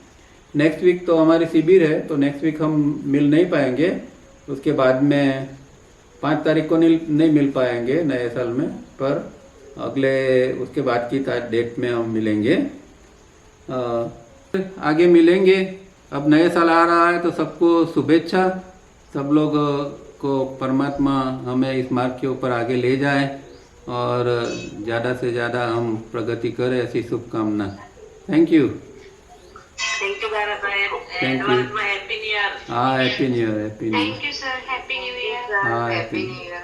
नेक्स्ट वीक तो हमारी शिविर है, तो नेक्स्ट वीक हम मिल नहीं पाएंगे। उसके बाद में 5 तारीख को नहीं मिल पाएंगे नए साल में, पर अगले उसके बाद की डेट में हम मिलेंगे, आगे मिलेंगे। अब नए साल आ रहा है तो सबको शुभेच्छा। सब लोग को परमात्मा हमें इस मार्ग के ऊपर आगे ले जाए और ज़्यादा से ज़्यादा हम प्रगति करें, ऐसी शुभकामना। Thank you Dada Saheb. Thank you. Happy new year. हाँ, happy new year. Thank you sir. Happy new year. हाँ, हैप्पी न्यू ईयर।